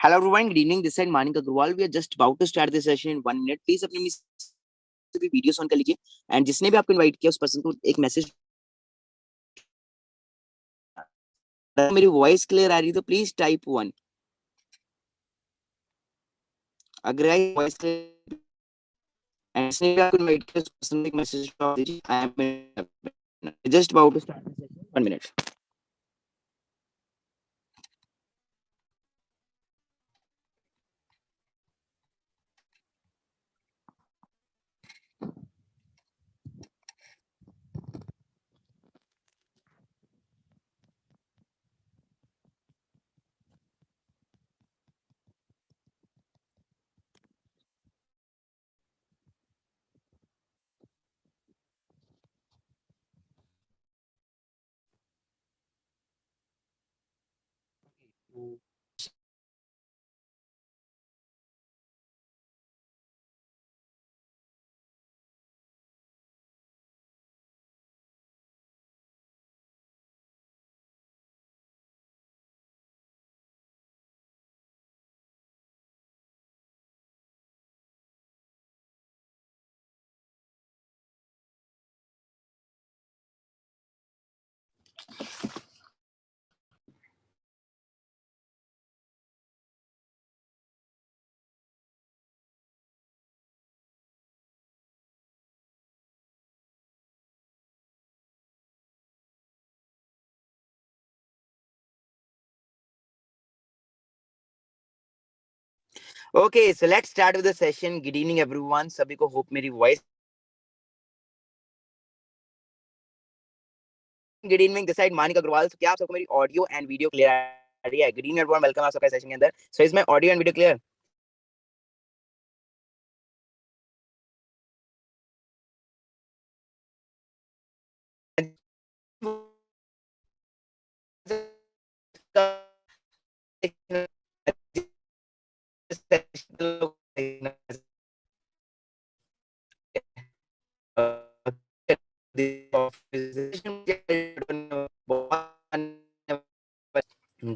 Hello everyone, good evening. This side Manik Agarwal. We are just about to start the session in 1 minute. Please अपने भी videos on कर लीजिए and जिसने भी आपको invite किया उस पर्सन को एक मैसेज। मेरी वॉइस क्लियर आ रही है तो प्लीज टाइप 1। अगर आई वॉइस क्लियर एंड जिसने भी आपको इनवाइट किया उस पर्सन को एक मैसेज ड्रॉप दीजिए। I am just about to start the session 1 minute. Okay, so let's start with the session. Good evening everyone. सभी को hope मेरी voice good evening this side Manik Agarwal. तो क्या आप सबको मेरी ऑडियो एंड वीडियो क्लियर आ रही है? गुड इवनिंग एवरीवन, वेलकम आप सबका सेशन के अंदर। So is my audio and video clear?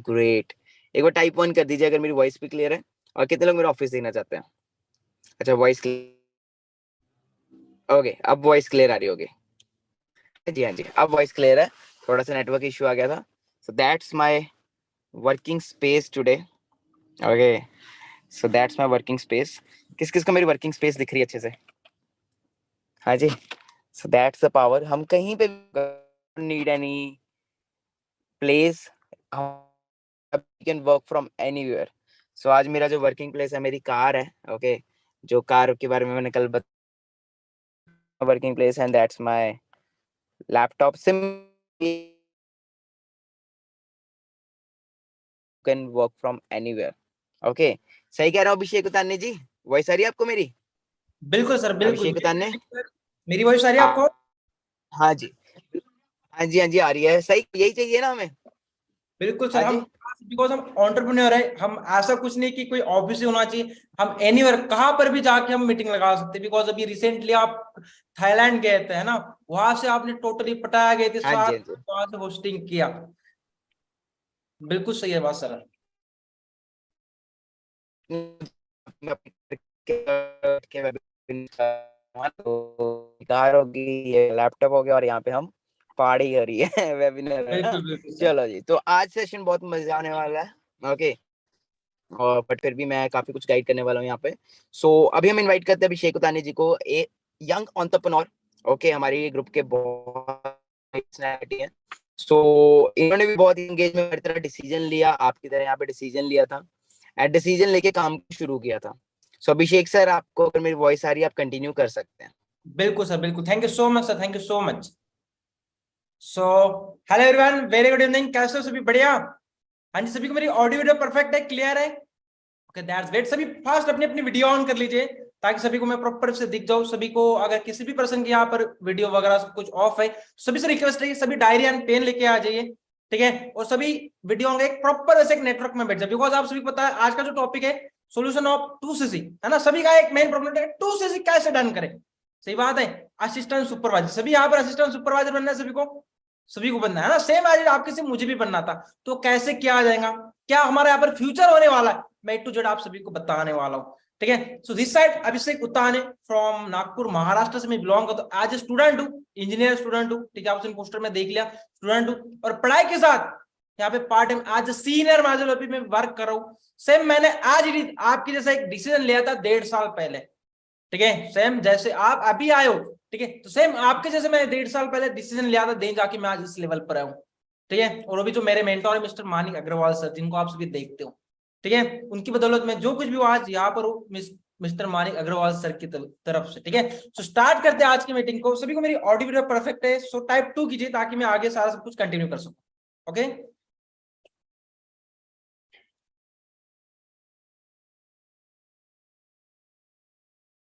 Great, एक बार टाइप 1 कर दीजिए अगर मेरी वॉइस भी क्लियर है और कितने लोग मेरा ऑफिस देखना चाहते हैं। अच्छा वॉइस ओके, अब वॉइस क्लियर आ रही होगी। जी हाँ जी, अब वॉइस क्लियर है। थोड़ा सा नेटवर्क इशू आ गया था। So that's my working space today. Okay, so that's my working space. किस किस को मेरी वर्किंग स्पेस दिख रही है अच्छे से? हाँ जी, सो दैट्स द पावर। हम कहीं पे need any place, can work from anywhere. So आज मेरा जो वर्किंग प्लेस है मेरी कार है। ओके, जो कार के बारे में मैंने कल बताया working place and that's my laptop. SIM can work from anywhere. Okay, सही कह रहा हूँ अभिषेक उताने जी? वॉइस आ रही है आपको मेरी? बिल्कुल सर, बिल्कुल। अभिषेक उताने, मेरी वॉइस आ रही है आपको? हाँ जी, हाँ जी, हाँ जी आ रही है। सही, यही चाहिए ना हमें। बिल्कुल सर। हाँ हम बिकॉज हम एंटरप्रेन्योर है, हम ऐसा कुछ नहीं कि कोई ऑफिस ही होना चाहिए, हम एनीवेयर कहाँ पर भी जाके हम मीटिंग लगा सकते हैं। बिकॉज अभी रिसेंटली आप थाईलैंड गए थे, है ना? वहां से आपने टोटली पटाया गए थे, हाँ जी, साथ वहां से होस्टिंग किया। बिल्कुल सही है बात सर। कार होगी, ये लैपटॉप हो गया और यहाँ पे हम पहाड़ी हो रही है वेबिनार है ना। बिल्कुल बिल्कुल सर। चलो जी, तो आज सेशन बहुत मजा आने वाला है। ओके, और बट फिर भी मैं काफी कुछ गाइड करने वाला हूँ यहाँ पे। सो अभी हम इनवाइट करते हैं अभिषेक उतानी जी को, ए यंग एंटरप्रेन्योर। ओके, हमारी ग्रुप के बहुत पर्सनैलिटी है। सो इन्होंने भी बहुत एंगेजमेंट मेरी तरह डिसीजन लिया, आपकी तरह यहाँ पे डिसीजन लिया था एंड डिसीजन लेके काम शुरू किया था। सो अभिषेक सर, आपको अगर मेरी वॉइस आ रही है आप कंटिन्यू कर सकते हैं। बिल्कुल सर, बिल्कुल। Thank you so much sir, thank you so much. So hello everyone, very good evening. कैसे हो सभी? बढ़िया? हाँ जी, सभी को मेरी ऑडियो वीडियो परफेक्ट है, क्लियर है? Okay, that's great. सभी फास्ट अपनी अपनी वीडियो ऑन कर लीजिए ताकि सभी को मैं प्रॉपर से दिख जाऊं। सभी को अगर किसी भी पर्सन की यहाँ पर वीडियो वगैरह सब कुछ ऑफ है, सभी से रिक्वेस्ट है कि सभी डायरी एंड पेन लेके आ जाइए, ठीक है? और सभी वीडियो एक प्रॉपर ऐसे एक नेटवर्क में बैठ जाए। बिकॉज आप सभी को पता है आज का जो टॉपिक है सोल्यूशन ऑफ 2CC, है ना? सभी का एक मेन प्रॉब्लम है 2CC कैसे डन करें। सही बात है। असिस्टेंट सुपरवाइजर, सभी यहाँ पर असिस्टेंट सुपरवाइजर बनना है, सभी को बनना है ना? सेम एज आपके से मुझे भी बनना था। तो कैसे किया जाएगा, क्या हमारा यहाँ पर फ्यूचर होने वाला है, मैं A to Z आप सभी को बताने वाला हूँ, ठीक है। So this side Abhishek Uttane from Nagpur Maharashtra से मैं बिलोंग करता हूँ। एज ए स्टूडेंट हूँ, इंजीनियर स्टूडेंट हूँ, ठीक है, ऑप्शन पोस्टर में देख लिया, स्टूडेंट हूँ, और पढ़ाई के साथ यहाँ पे part time as a senior माइजोलॉजी में वर्क कर रहा हूँ। सेम मैंने आज आपकी जैसा एक डिसीजन लिया था 1.5 साल पहले, ठीक है, सेम जैसे आप अभी आए हो, ठीक है, तो सेम आपके जैसे मैंने 1.5 साल पहले डिसीजन लिया था, देन जाके मैं आज इस लेवल पर आया हूँ, ठीक है। और अभी जो मेरे मेंटोर है मिस्टर मानिक अग्रवाल सर, जिनको आप सभी देखते हो, ठीक है, उनकी बदौलत में जो कुछ भी आज यहाँ पर हूँ मिस्टर मानिक अग्रवाल सर की तरफ से, ठीक है। सो स्टार्ट करते हैं आज की मीटिंग को। सभी को मेरी ऑडियो वीडियो परफेक्ट है? सो टाइप 2 कीजिए ताकि मैं आगे सारा सब कुछ कंटिन्यू कर सकूं। Okay,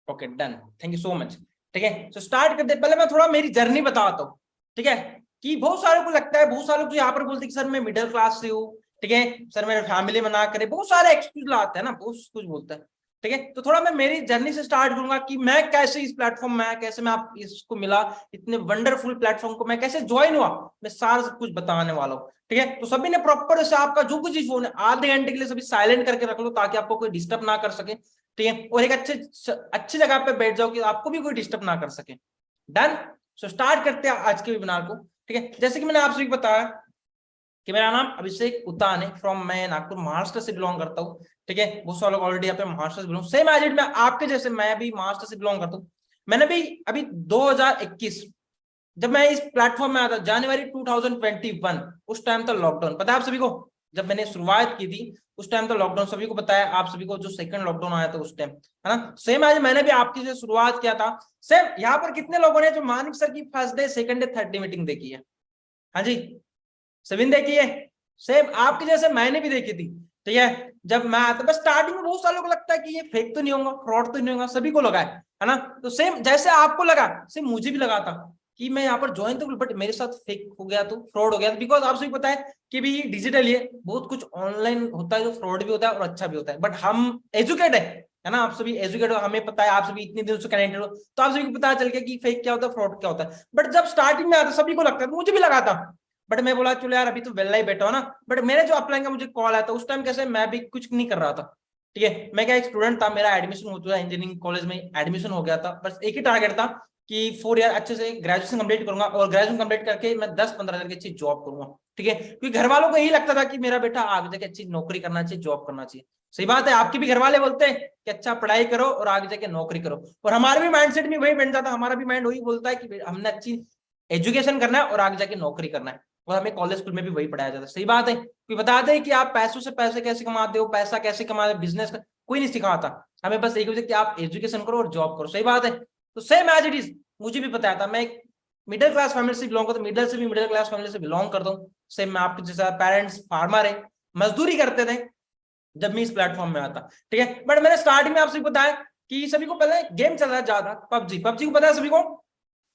okay, done, thank you so much, ठीक है। सो स्टार्ट करते, पहले मैं थोड़ा मेरी जर्नी बताता हूँ, ठीक है, कि बहुत सारे को लगता है, बहुत सारे लोग यहाँ पर बोलते हैं कि सर मैं मिडिल क्लास से हूँ, ठीक है, सर मेरे फैमिली में ना करे, बहुत सारे एक्सक्यूज लाते हैं ना, बहुत कुछ बोलते हैं, ठीक है। तो थोड़ा मैं मेरी जर्नी से स्टार्ट करूंगा कि मैं कैसे इस प्लेटफॉर्म में, कैसे मैं आप इसको मिला, इतने वंडरफुल प्लेटफॉर्म को मैं कैसे ज्वाइन हुआ, मैं सारा सब कुछ बताने वाला हूँ, ठीक है। तो सभी ने प्रॉपर से आपका जो कुछ फोन है आधे घंटे के लिए सभी साइलेंट करके रख लो ताकि आपको कोई डिस्टर्ब ना कर सके, ठीक है, और एक अच्छी जगह पे बैठ जाओ कि आपको भी कोई डिस्टर्ब ना कर सके। डन। सो स्टार्ट करते हैं आज के वेबिनार को, ठीक है। जैसे कि मैंने आप सभी को बताया कि मेरा नाम अभिषेक उत्ताने फ्रॉम, मैं नागपुर महाराष्ट्र से बिलोंग करता हूँ, ठीक है। बहुत सारे लोग ऑलरेडी यहाँ पे महाराष्ट्र से बिलोंग, सेम एज इट में आपके जैसे मैं भी महाराष्ट्र से बिलोंग करता हूँ। मैंने भी अभी 2021 जब मैं इस प्लेटफॉर्म में आया था, जनवरी 2021, उस टाइम था लॉकडाउन, पता है आप सभी को, जब मैंने शुरुआत की थी उस टाइम तो लॉकडाउन, सभी को बताया आप सभी को, जो सेकंड लॉकडाउन आया था उस टाइम, है ना। सेम आज मैंने भी आपकी से शुरुआत किया था। सेम यहाँ पर कितने लोगों ने जो मानिक सर की first day, second day, third day meeting देखी है? हाँ जी, सभी ने देखी है। सेम आपके जैसे मैंने भी देखी थी, ठीक है। जब मैं आता, बस स्टार्टिंग में बहुत सारे लोगों को लगता है कि ये फेक तो नहीं होगा, फ्रॉड तो नहीं होगा, सभी को लगा है ना। तो सेम जैसे आपको लगा, सेम मुझे भी लगा था कि मैं यहाँ पर ज्वाइन तो, बट मेरे साथ फेक हो गया, तो फ्रॉड हो गया, बिकॉज आप सभी पता है कि भी डिजिटल ये बहुत कुछ ऑनलाइन होता है जो फ्रॉड भी होता है और अच्छा भी होता है, बट हम एजुकेट है ना, आप सभी एजुकेट हो, हमें पता है, आप सभी इतने दिन से कनेक्टेड हो, तो आप सभी को पता चल गया कि फेक क्या होता है, फ्रॉड क्या होता है। बट जब स्टार्टिंग में आता सभी को लगता है, मुझे भी लगा था, बट मैं बोला चलो यार अभी तो वेला ही बैठा हो ना। बट मेरे जो अपलाइन का मुझे कॉल आया था उस टाइम, कैसे मैं भी कुछ नहीं कर रहा था, ठीक है, मैं क्या एक स्टूडेंट था, मेरा एडमिशन हो चुका, इंजीनियरिंग कॉलेज में एडमिशन हो गया था, बस एक ही टारगेट था कि 4 ईयर अच्छे से ग्रेजुएशन कंप्लीट करूंगा और ग्रेजुएशन कंप्लीट करके मैं 10-15 हजार की अच्छी जॉब करूंगा, ठीक है, क्योंकि घर वालों को यही लगता था कि मेरा बेटा आगे जाके अच्छी नौकरी करना चाहिए, जॉब करना चाहिए। सही बात है, आपके भी घर वाले बोलते हैं कि अच्छा पढ़ाई करो और आगे जाके नौकरी करो, और हमारा भी माइंडसेट में वही बन जाता, हमारा भी माइंड वही बोलता है कि हमने अच्छी एजुकेशन करना है और आगे जाके नौकरी करना है, और हमें कॉलेज स्कूल में भी वही पढ़ाया जाता है। सही बात है, कोई बताते हैं कि आप पैसों से पैसे कैसे कमाते हो, पैसा कैसे कमाते हो, बिजनेस का कोई नहीं सिखाता, हमें बस एक कि आप एजुकेशन करो और जॉब करो। सही बात है, तो सेम एज इट इज मुझे भी बताया था, मैं एक मिडिल क्लास फैमिली से बिलोंग करता हूँ, मिडिल से भी मिडिल क्लास फैमिली से बिलोंग करता हूँ। सेम मैं आपके जैसा, पेरेंट्स फार्मर है, मजदूरी करते थे जब मैं इस प्लेटफॉर्म में आता, ठीक है। बट मैंने स्टार्टिंग में आपसे बताया कि सभी को पहले गेम चल रहा है ज्यादा, पबजी, पबजी को पता है सभी को?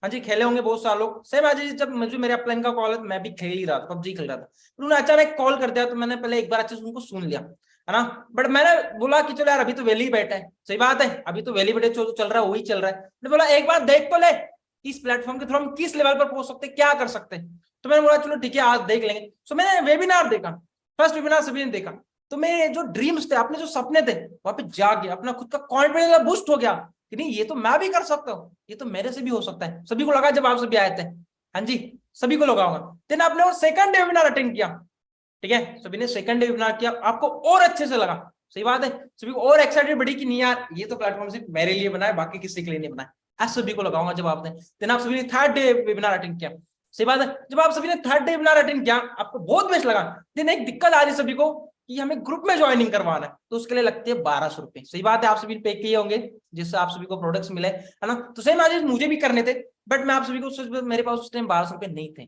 हाँ जी, खेले होंगे बहुत सारे लोग। सेम आज जब मुझे मेरे अपलाइन का कॉल है, मैं भी खेल ही रहा था, पबजी खेल रहा था, उन्होंने अचानक कॉल कर दिया, तो मैंने पहले एक बार अच्छे से उनको सुन लिया, है ना, बट मैंने बोला कि चलो यार अभी तो वेली ही बैठा है। सही बात है, अभी तो वेली बैठे जो चल रहा है वही चल रहा है। मैंने बोला एक बार देख तो ले इस प्लेटफॉर्म के थ्रू हम किस लेवल पर पहुंच सकते, क्या कर सकते हैं। तो मैंने बोला चलो ठीक है आज देख लेंगे। सो मैंने वेबिनार देखा, फर्स्ट वेबिनार सभी ने देखा, तो मेरे जो ड्रीम्स थे, अपने जो सपने थे, वहां पे जाके अपना खुद का कॉन्फिडेंस बूस्ट हो गया कि नहीं ये तो मैं भी कर सकता हूँ, ये तो मेरे से भी हो सकता है। सभी को लगा जब आप सभी आए थे, हाँ जी, सभी को लगा होगा। देन आपने और सेकंड डे वेबिनार अटेंड किया, ठीक है, सभी ने सेकंड डे वेबिनार किया, आपको और अच्छे से लगा। सही बात है, सभी को और एक्साइटेड बढ़ी कि नहीं यार ये तो प्लेटफॉर्म सिर्फ मेरे लिए बना है, बाकी किसी के लिए नहीं बना है, आज सभी को लगाऊंगा जब आपने। देन आप सभी ने थर्ड डे वेबिनार अटेंड किया। सही बात है, जब आप सभी ने थर्ड डे वेबिनार अटेंड किया आपको बहुत बेस्ट लगा। देन एक दिक्कत आ रही सभी को कि हमें ग्रुप में ज्वाइनिंग करवाना है, तो उसके लिए लगते हैं 1200 रुपए। सही बात है, आप सभी पे किए होंगे जिससे आप सभी को प्रोडक्ट्स मिले, है ना। तो सेम आज मुझे भी करने थे, बट मैं आप सभी को, मेरे पास उस टाइम 1200 रुपए नहीं थे,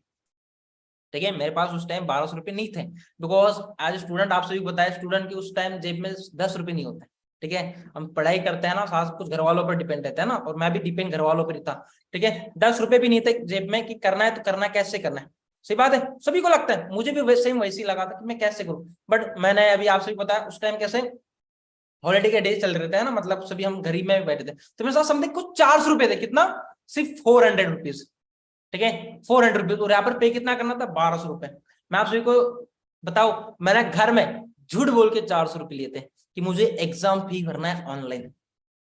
ठीक है, मेरे पास उस टाइम 1200 रुपए नहीं थे, बिकॉज एज स्टूडेंट आप सभी को बताया स्टूडेंट की उस टाइम जेब में 10 रुपए नहीं होते, ठीक है, हम पढ़ाई करते हैं ना, साथ कुछ घर वालों पर डिपेंड रहता है ना, और मैं भी डिपेंड घर वालों पर ही था, ठीक है, 10 रुपए भी नहीं थे जेब में कि करना है तो करना कैसे करना है। सही बात है, सभी को लगता है, मुझे भी वैसे ही लगा था कि मैं कैसे करूं, बट मैंने अभी आप सभी बताया उस टाइम कैसे हॉलिडे के डेज चल रहे थे ना, मतलब सभी हम घर ही में बैठे थे, तो मेरे साथ समथिंग कुछ 400 रुपए थे, कितना, सिर्फ 400 रुपीज, ठीक है, 400 रुपीज, और यहाँ पर पे कितना करना था, 1200 रुपए। मैं आप सभी को बताऊं, मैंने घर में झूठ बोल के 400 रुपये लिए थे कि मुझे एग्जाम फी भरना है ऑनलाइन,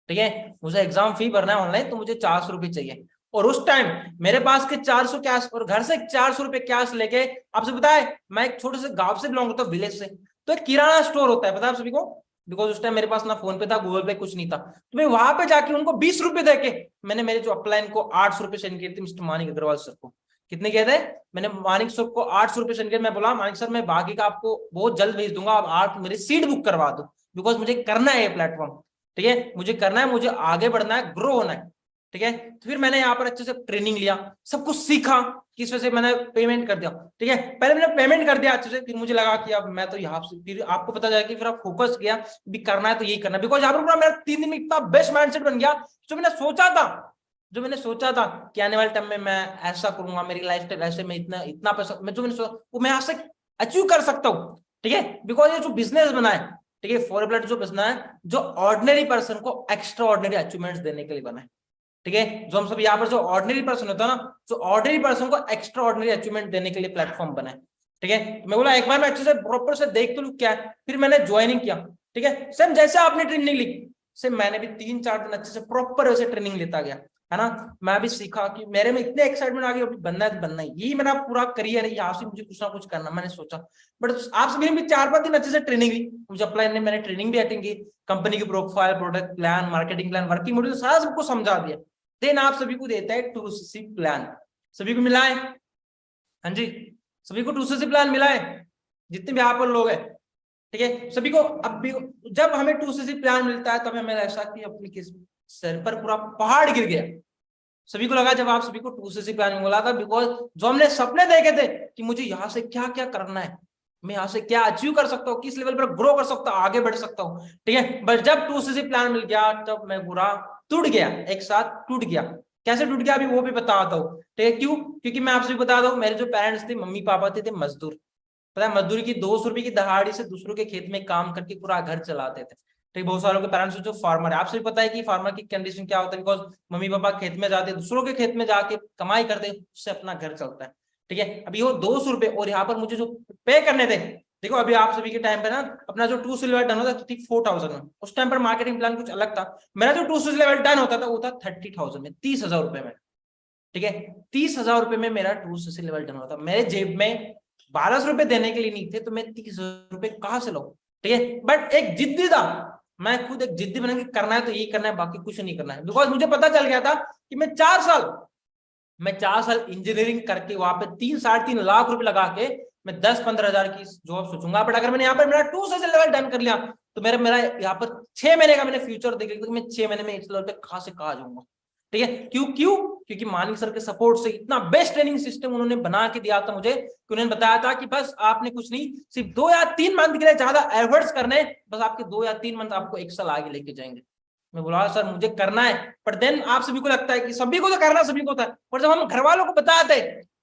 ठीक है, मुझे एग्जाम फी भरना है ऑनलाइन, तो मुझे 400 रुपये चाहिए। और उस टाइम मेरे पास के 400 कैश और घर से 400 रुपये कैश लेके, आपसे पता है मैं एक छोटे से गांव से बिलोंग करता हूँ, विलेज से, तो एक किराना स्टोर होता है, पता है आप सभी को, बिकॉज उस टाइम मेरे पास ना फोन पे था, गूगल पे कुछ नहीं था, तो मैं वहां पे जाके उनको 20 रुपए देके मैंने मेरे जो अपलाइन को 800 रुपये सेंड किए थे मिस्टर मानिक अग्रवाल सर को। कितने किए थे? मैंने मानिक सर को 800 रुपये सेंड किए। मैं बोला मानिक सर मैं बाकी का आपको बहुत जल्द भेज दूंगा, आप मेरी सीट बुक करवा दो, बिकॉज मुझे करना है ये प्लेटफॉर्म, ठीक है, मुझे करना है, मुझे आगे बढ़ना है, ग्रो होना है, ठीक है। तो फिर मैंने यहाँ पर अच्छे से ट्रेनिंग लिया, सब कुछ सीखा, किस वजह से मैंने पेमेंट कर दिया, ठीक है, पहले मैंने पेमेंट कर दिया अच्छे से, फिर मुझे लगा कि अब मैं तो यहाँ से, फिर आपको पता चला कि फिर आप फोकस किया भी करना है तो यही करना है, बिकॉज यहाँ पर मेरा 3 दिन में इतना बेस्ट माइंडसेट बन गया, जो मैंने सोचा था कि आने वाले टाइम में मैं ऐसा करूंगा, मेरी लाइफ स्टाइल ऐसे, मैं इतना इतना पैसा, मैं जो मैंने सोचा वो मैं यहाँ से अचीव कर सकता हूँ, ठीक है, बिकॉज ये जो बिजनेस बना है, ठीक है, फॉरब्लड जो बिजनेस है, जो ऑर्डिनरी पर्सन को एक्स्ट्रा ऑर्डिनरी अचीवमेंट्स देने के लिए बना है, ठीक है, जो हम सब यहाँ पर जो ऑर्डिनरी पर्सन होता है ना, जो ऑर्डिनरी पर्सन को एक्स्ट्रा ऑर्डिनरी अचीवमेंट देने के लिए प्लेटफॉर्म बना है, ठीक है। मैं बोला एक बार मैं अच्छे से प्रॉपर से देख तो लूं क्या है, फिर मैंने ज्वाइनिंग किया, ठीक है, सेम जैसे आपने ट्रेनिंग ली, सेम मैंने भी 3-4 दिन अच्छे से प्रॉपर वैसे ट्रेनिंग लेता गया, है ना, मैं भी सीखा कि मेरे में इतने एक्साइटमेंट आ गई, अभी बनना है तो बनना है, यही मेरा पूरा करियर है, यहाँ से मुझे कुछ ना कुछ करना, मैंने सोचा। बट आप सभी ने भी 4-5 दिन अच्छे से ट्रेनिंग ली, मुझे अप्लाई ने मैंने ट्रेनिंग भी अटेंड की, कंपनी की profile, product plan, marketing plan, working module सारा सबको समझा दिया, देन आप सभी को देता है 2CC प्लान, सभी को मिला है? हाँ जी, सभी को 2CC प्लान मिला है, जितने भी यहाँ पर लोग हैं, ठीक है, सभी को। अब भी जब हमें 2CC प्लान मिलता है तब हमें ऐसा कि अपने किस सर पर पूरा पहाड़ गिर गया, सभी को लगा जब आप सभी को 2CC प्लान मिला था, बिकॉज जो हमने सपने देखे थे कि मुझे यहाँ से क्या क्या करना है, मैं यहाँ से क्या अचीव कर सकता हूँ, किस लेवल पर ग्रो कर सकता हूँ, आगे बढ़ सकता हूँ, ठीक है, बट जब 2CC प्लान मिल गया तब मैं पूरा टूट गया, एक साथ टूट गया। कैसे टूट गया अभी वो भी बताता हूँ, ठीक है, क्यों? क्योंकि मैं आपसे बताता हूँ, मेरे जो पेरेंट्स थे, मम्मी पापा थे मजदूर, पता है, मजदूरी की 200 रुपए की दहाड़ी से दूसरों के खेत में काम करके पूरा घर चलाते थे, ठीक, बहुत सारों के पेरेंट्स जो फार्मर है, आपसे भी पता है कि फार्मर की कंडीशन क्या होता है, बिकॉज मम्मी पापा खेत में जाते, दूसरों के खेत में जाके कमाई करते, उससे अपना घर चलता है, ठीक है। अभी वो 200 रुपए, और यहाँ पर मुझे जो पे करने थे, देखो अभी आप सभी के टाइम पे ना अपना जो 2CC लेवल डन होता था 4000 में, उस टाइम पर मार्केटिंग प्लान कुछ अलग था, मेरा जो 2CC लेवल डन होता था वो था 30,000 में, 30,000 रुपए में, ठीक है, 30,000 रुपए में मेरा 2CC लेवल डन होता, मेरे जेब में 1200 रुपए देने के लिए नहीं थे, तो मैं 30,000 रुपए कहां से लाऊं, ठीक है, बट एक जिद्दी था, मैं खुद एक जिद्दी बना के करना है तो यही करना है, बाकी कुछ नहीं करना है, बिकॉज मुझे पता चल गया था कि मैं 4 साल इंजीनियरिंग करके वहां पे 3-3.5 लाख रुपए लगा के मैं 10-15 हजार की जॉब सोचूंगा, बट अगर मैंने यहाँ पर मेरा 2CC लेवल डन कर लिया तो मेरा मेरा यहाँ पर 6 महीने का मैंने फ्यूचर देख लिया, मैं 6 महीने में इस लेवल पे कहां से कहा जाऊंगा, ठीक है, क्यों क्योंकि मानिक सर के सपोर्ट से इतना बेस्ट ट्रेनिंग सिस्टम उन्होंने बना के दिया था मुझे, कि उन्होंने बताया था कि बस आपने कुछ नहीं, सिर्फ 2 या 3 मंथ के लिए ज्यादा एफर्ट्स करने, बस आपके 2 या 3 मंथ आपको 1 साल आगे लेके जाएंगे। मैं बोला सर मुझे करना है, पर देन आप सभी को लगता है कि सभी को तो करना, सभी को होता है, पर जब हम घर वालों को बताते,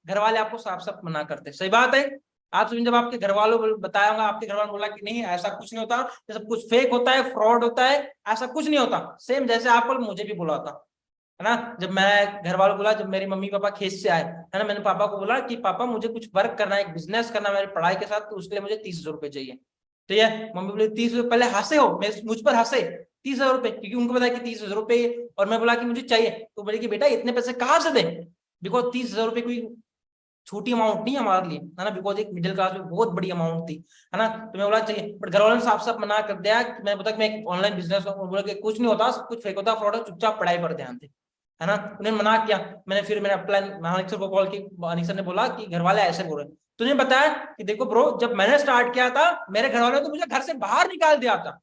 घर वाले आपको साफ साफ मना करते, सही बात है, आप सभी जब आपके घर वालों को बताया होगा, आपके घर वालों बोला कि नहीं ऐसा कुछ नहीं होता, ये सब कुछ फेक होता है, फ्रॉड होता है, ऐसा कुछ नहीं होता, सेम जैसे आपको मुझे भी बोला था, है ना, जब मैं घर वालों को बोला, जब मेरे मम्मी पापा खेत से आए, है ना, मैंने पापा को बोला कि पापा मुझे कुछ वर्क करना है, एक बिजनेस करना है मेरी पढ़ाई के साथ, तो उसके लिए मुझे 30,000 रुपए चाहिए, ठीक है, मम्मी बोले 30,000, पहले हंसे हो, मुझ पर हंसे, 30,000 रुपए, क्योंकि उनको पता है कि 30,000 रुपए, और मैं बोला कि मुझे चाहिए, तो बोले कि बेटा इतने पैसे कहाँ से दे, बिकॉज 30,000 रुपए कोई छोटी अमाउंट नहीं हमारे लिए, है ना, बिकॉज एक मिडिल क्लास में बहुत बड़ी अमाउंट थी, है ना, तो मैं बोला चाहिए, बट घर वालों ने साफ साफ मना कर दिया, मैंने बोला कि मैं एक ऑनलाइन बिजनेस बोला कि कुछ नहीं होता, सब कुछ फेक होता, फ्रॉड, चुपचाप पढ़ाई पर ध्यान दे, है ना, उन्होंने मना किया। मैंने फिर मैंने प्लान मानिक सर को कॉल की, मानिक सर ने बोला कि घर वाले ऐसे बोल रहे, तो उन्हें बताया कि देखो ब्रो, जब मैंने स्टार्ट किया था मेरे घर वालों ने तो मुझे घर से बाहर निकाल दिया था,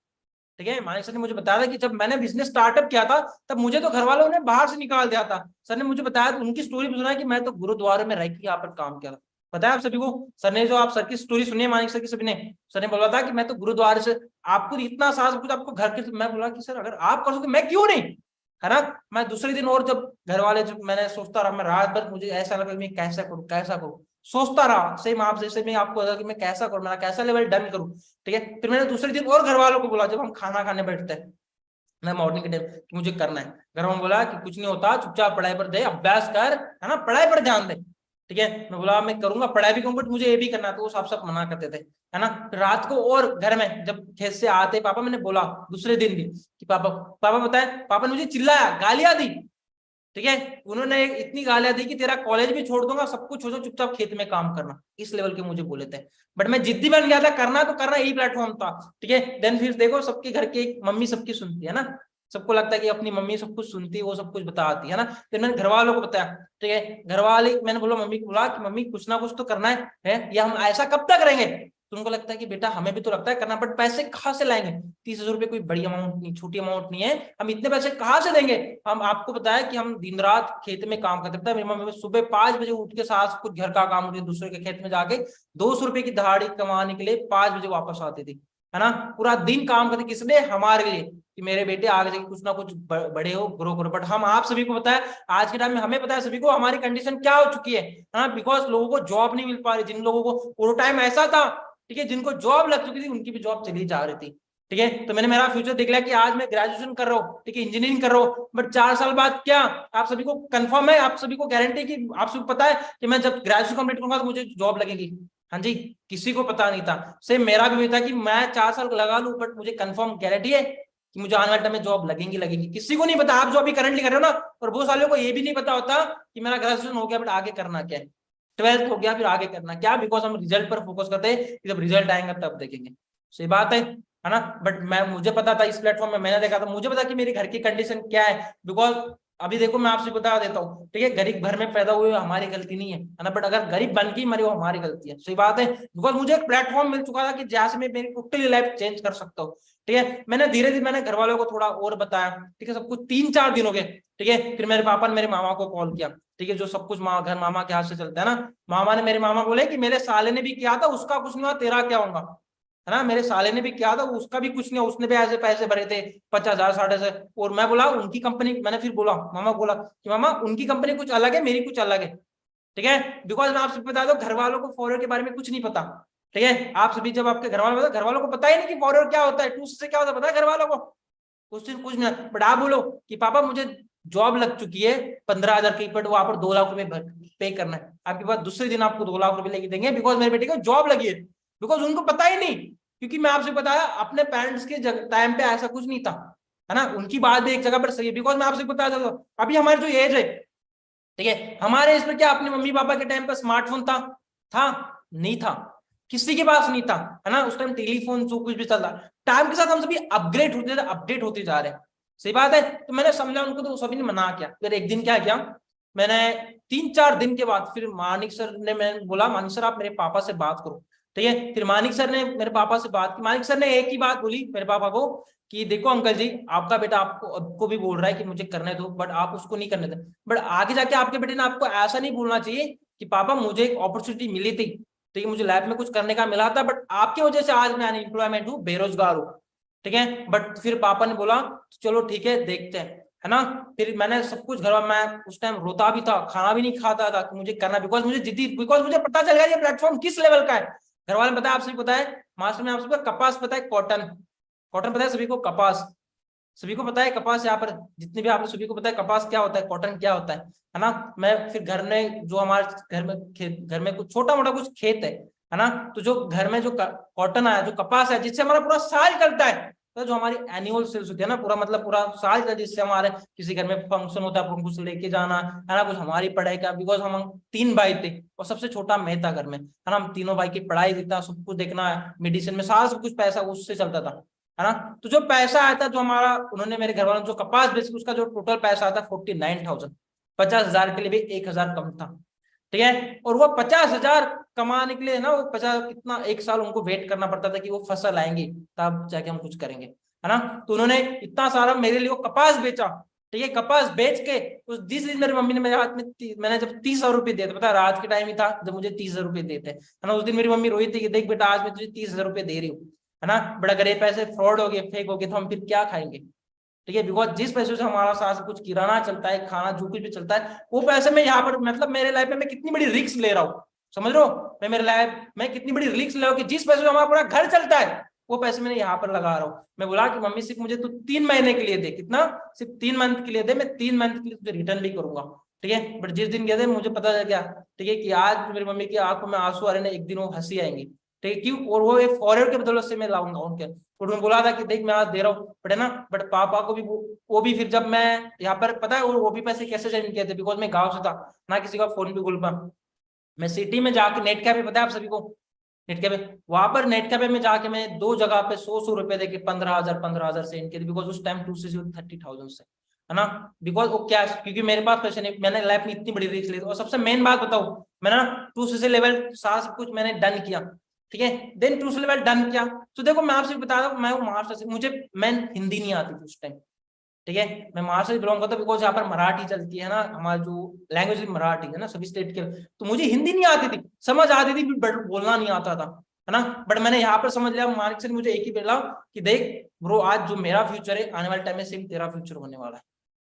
ठीक है, मानिक सर ने मुझे बताया था कि जब मैंने बिजनेस स्टार्टअप किया था तब मुझे तो घर वालों ने बाहर से निकाल दिया था, सर ने मुझे बताया, उनकी स्टोरी सुना है कि मैं तो गुरुद्वारे में रह के यहाँ पर काम किया था, पता है आप सभी को, सर ने जो आप सर की स्टोरी सुनी है मानिक सर की, सभी ने, सर ने बोला था कि मैं तो गुरुद्वारे से, आपको इतना सास कुछ आपको घर के, मैं बोला कि सर अगर आप कर सकते मैं क्यों नहीं, है ना, मैं दूसरे दिन, और जब घर वाले, जब मैंने सोचता रहा, मैं रात भर, मुझे ऐसा लगा मैं कैसा करूं, सोचता रहा, सेम आप जैसे मैं आपको लगा कि मैं कैसा करूं, मेरा कैसा लेवल डन करूं, ठीक है, फिर मैंने दूसरे दिन और घर वालों को बोला, जब हम खाना खाने बैठते हैं ना मॉर्निंग के टाइम, कि मुझे करना है, घर वालों ने बोला कि कुछ नहीं होता, चुपचाप पढ़ाई पर दे, अभ्यास कर, है ना, पढ़ाई पर ध्यान दे, ठीक है। मैं बोला मैं करूंगा, पढ़ाई भी करूंगा, बट मुझे ये भी करना, तो वो साफ साफ मना करते थे, है ना। रात को और घर में जब खेत से आते पापा, मैंने बोला दूसरे दिन भी कि पापा, पापा बताए, पापा ने मुझे चिल्लाया, गालियां दी, ठीक है। उन्होंने इतनी गालियां दी कि तेरा कॉलेज भी छोड़ दूंगा, सब कुछ छोड़ो, चुपचाप खेत में काम करना, इस लेवल के मुझे बोले थे। बट मैं जिद्दी बन गया था, करना तो करना, यही प्लेटफॉर्म था, ठीक है। देन फिर देखो, सबके घर की मम्मी सबकी सुनती है ना, सबको लगता है कि अपनी मम्मी सब कुछ सुनती है, वो सब कुछ बताती है ना। तो मैंने घर वालों को बताया, ठीक है। घर वाले, मैंने बोला मम्मी को, बोला कि मम्मी कुछ ना कुछ तो करना है, या हम ऐसा कब तक करेंगे। तुमको लगता है कि बेटा हमें भी तो लगता है करना, बट पैसे कहाँ से लाएंगे, 30,000 रुपये कोई बड़ी अमाउंट नहीं, छोटी अमाउंट नहीं है, हम इतने पैसे कहाँ से देंगे। हम आपको बताया कि हम दिन रात खेत में काम करते थे, मेरी मम्मी सुबह 5 बजे उठ के सास कुछ घर का काम, दूसरे के खेत में जाके 200 रुपए की दहाड़ी कमाने के लिए 5 बजे वापस आती थी, है ना। पूरा दिन काम करते, किसने, हमारे लिए, कि मेरे बेटे आगे जाके कुछ ना कुछ बड़े हो, ग्रो करो। बट हम आप सभी को पता है, आज के टाइम में हमें पता है सभी को, हमारी कंडीशन क्या हो चुकी है ना, बिकॉज लोगों को जॉब नहीं मिल पा रही। जिन लोगों को वो टाइम ऐसा था, ठीक है, जिनको जॉब लग चुकी थी, उनकी भी जॉब चली जा रही थी, ठीक है। तो मैंने मेरा फ्यूचर देख लिया कि आज मैं ग्रेजुएशन कर रहा हूँ, ठीक है, इंजीनियरिंग कर रहा हूँ, बट 4 साल बाद क्या, आप सभी को कंफर्म है, आप सभी को गारंटी, कि आप सभी को पता है कि मैं जब ग्रेजुएशन कंप्लीट करूंगा तो मुझे जॉब लगेगी। हाँ जी, किसी को पता नहीं था। सेम मेरा भी था कि मैं 4 साल लगा लूं, बट मुझे कंफर्म गारंटी है कि मुझे आने वाले टाइम में जॉब लगेगी लगेगी। किसी को नहीं पता, आप जो अभी करंटली कर रहे हो ना, और बहुत सालों को ये भी नहीं पता होता कि मेरा ग्रेजुएशन हो गया, बट आगे करना क्या है, 12th हो गया, फिर आगे करना क्या, बिकॉज हम रिजल्ट पर फोकस करते हैं कि जब रिजल्ट आएगा तब देखेंगे। सही बात है ना। बट मैं, मुझे पता था, इस प्लेटफॉर्म में मैंने देखा था, मुझे पता कि मेरे घर की कंडीशन क्या है, बिकॉज अभी देखो मैं आपसे बता देता हूँ, ठीक है, गरीब घर में पैदा हुए हमारी गलती नहीं है ना, बट अगर गरीब बन के मरे, वो हमारी गलती है। सही बात है, बिकॉज मुझे एक प्लेटफॉर्म मिल चुका था कि जहां से मैं मेरी टोटली लाइफ चेंज कर सकता हूँ, ठीक है। मैंने धीरे धीरे, मैंने घर वालों को थोड़ा और बताया, ठीक है, सब कुछ 3-4 दिन हो गए, ठीक है। फिर मेरे पापा ने मेरे मामा को कॉल किया, ठीक है, जो सब कुछ घर मामा के हाथ से चलता है ना। मामा ने, मेरे मामा बोले कि मेरे साले ने भी किया था, उसका कुछ नहीं हुआ, तेरा क्या होगा, है ना। मेरे साले ने भी किया था, उसका भी कुछ नहीं हुआ, उसने भी ऐसे पैसे भरे थे 50,000 60,000। और मैं बोला उनकी कंपनी, मैंने फिर बोला, मामा बोला कि मामा उनकी कंपनी कुछ अलग है, मेरी कुछ अलग है, ठीक है। बिकॉज मैं आपसे बता दूं, घर वालों को फॉरवर्ड के बारे में कुछ नहीं पता, ठीक है। आप सभी जब आपके घर वालों, घर वालों को पता ही नहीं कि फॉरवर्ड क्या होता है, टू से क्या होता है, पता है घर वालों को कुछ नहीं। बट आप बोलो कि पापा मुझे जॉब लग चुकी है 15,000 की, बट वहां पर 2 लाख रुपए पे करना है, आपके पास दूसरे दिन आपको 2 लाख रुपए लेके देंगे, बिकॉज मेरे बेटे को जॉब लगी है। बिकॉज उनको पता ही नहीं, क्योंकि मैं आपसे बताया अपने पेरेंट्स के टाइम पे ऐसा कुछ नहीं था, है ना। उनकी बात भी एक जगह पर सही है, बिकॉज मैं आपसे बता देता हूँ, अभी हमारी जो एज है, ठीक है, हमारे इसमें क्या अपने मम्मी पापा के टाइम पर स्मार्टफोन था नहीं था, किसी के पास नहीं था, है ना। उस टाइम टेलीफोन जो कुछ भी चल रहा, टाइम के साथ हम सभी अपडेट होते जा रहे हैं। सही बात है। तो मैंने समझा उनको, तो सभी ने मना किया। फिर एक दिन क्या किया मैंने, 3-4 दिन के बाद फिर मानिक सर ने, मैंने बोला मानिक सर आप मेरे पापा से बात करो, ठीक है। फिर मानिक सर ने मेरे पापा से बात की। मानिक सर ने एक ही बात बोली मेरे पापा को कि देखो अंकल जी, आपका बेटा आपको भी बोल रहा है कि मुझे करने दो, बट आप उसको नहीं करने दो। बट आगे जाके आपके बेटे ने आपको ऐसा नहीं बोलना चाहिए कि पापा मुझे एक अपॉर्चुनिटी मिली थी, तो ये मुझे लाइफ में कुछ करने का मिला था, बट आपकी वजह से आज मैं अनएम्प्लॉयमेंट हूँ, बेरोजगार हूँ, ठीक है। बट फिर पापा ने बोला चलो ठीक है देखते हैं, है ना। फिर मैंने सब कुछ घर, मैं उस टाइम रोता भी था, खाना भी नहीं खाता था कि मुझे करना, बिकॉज मुझे जिद्दी, बिकॉज मुझे पता चल गया ये प्लेटफॉर्म किस लेवल का है। घर वाले बताया, आप सभी पता है, मास्टर में आप सभी कपास पता है, कॉटन, कॉटन पता है सभी को, कपास सभी को पता है, कपास, यहाँ पर जितने भी आप सभी को पता है कपास क्या होता है, कॉटन क्या होता है ना। मैं फिर घर में जो हमारे घर में कुछ छोटा मोटा कुछ खेत है ना, तो जो घर में जो कॉटन आया, जो कपास है, जिससे हमारा पूरा साल चलता है, तो जो हमारी एनुअल सेल्स होती है ना, पूरा मतलब पूरा साल चलता है, जिससे हमारे किसी घर में फंक्शन होता है, कुछ लेके जाना, है ना, कुछ हमारी पढ़ाई का, बिकॉज हम 3 भाई थे और सबसे छोटा मैं था घर में, है ना। हम तीनों भाई की पढ़ाई देखना, सब कुछ देखना, मेडिसिन में सारा सब कुछ पैसा उससे चलता था, है ना। तो जो पैसा आया था, जो हमारा, उन्होंने मेरे घर वालों जो कपास बेच, उसका जो टोटल पैसा आता 49,000, 50,000 के लिए भी 1,000 कम था, ठीक है। और वो 50,000 कमाने के लिए ना, वो 50 कितना 1 साल उनको वेट करना पड़ता था कि वो फसल आएंगी तब जाके हम कुछ करेंगे, है ना। तो उन्होंने इतना सारा मेरे लिए वो कपास बेचा, ठीक है। कपास बेच के उस जिस दिन मेरी मम्मी ने मेरे हाथ में मैंने जब 30,000 रुपए दिए थे, पता है रात के टाइम ही था जब मुझे 30,000 रुपए देते, है ना। उस दिन मेरी मम्मी रोई थी कि देख बेटा आज मैं तुझे 30,000 रुपए दे रही हूँ, है ना। बट अगर ये पैसे फ्रॉड हो गए, फेक हो गए, तो हम फिर क्या खाएंगे, ठीक है। बिकॉज जिस पैसे से हमारा सारा कुछ किराना चलता है, खाना जो कुछ भी चलता है, वो पैसे में यहाँ पर, मतलब मेरे लाइफ में मैं कितनी बड़ी रिस्क ले रहा हूँ, समझ रहे हो। मैं मेरे लाइफ में कितनी बड़ी रिस्क ले रहा हूँ कि जिस पैसे से हमारा पूरा घर चलता है, वो पैसे मैंने यहाँ पर लगा रहा हूँ। मैं बोला कि मम्मी सिर्फ मुझे तो 3 महीने के लिए दे, कितना, सिर्फ 3 मंथ के लिए दे, मैं 3 मंथ के लिए तुझे रिटर्न भी करूंगा, ठीक है। बट जिस दिन गए थे मुझे पता चल गया, ठीक है, कि आज मेरी मम्मी की आंखों में आंसू आ रहे हैं, एक दिन वो हंसी आएंगी, ठीक है, क्यों, और वो एक फॉरवर्ड के बदौलत से मैं लाऊंगा उनके। और उन्होंने बोला था कि देख मैं आज दे रहा हूँ, बट है ना, बट पापा को भी वो भी फिर जब मैं यहाँ पर, पता है वो भी पैसे कैसे सेंड किए थे, बिकॉज मैं गाँव से था ना, किसी का फोन भी खुल पा, मैं सिटी में जाके नेट कैफे, पता है आप सभी को नेट कैफे, वहां पर नेट कैफे में जाके मैं 2 जगह पे 100 रुपए देके 15,000 सेंड किए थे, बिकॉज उस टाइम 2cc 30,000 से, है ना, बिकॉज वो क्या, क्योंकि मेरे पास पैसे नहीं, मैंने लाइफ में इतनी बड़ी रिस्क ली। और सबसे मेन बात बताऊं, मैं ना 2cc लेवल सारा सब कुछ मैंने डन किया, ठीक है, देन 2cc लेवल डन किया। तो देखो मैं आपसे बता रहा हूँ, मैं महाराष्ट्र से, मुझे मैं हिंदी नहीं आती थी उस टाइम, ठीक है, मैं महाराष्ट्र से बिलोंग करता हूँ, बिकॉज यहाँ पर मराठी चलती है ना, हमारा जो लैंग्वेज मराठी है ना सभी स्टेट के, तो मुझे हिंदी नहीं आती थी, समझ आती थी बट बोलना नहीं आता था, है ना। बट मैंने यहाँ पर समझ लिया, मानिक सर ने मुझे एक ही बोला कि देख ब्रो, आज जो मेरा फ्यूचर है आने वाले टाइम में सेम तेरा फ्यूचर होने वाला है,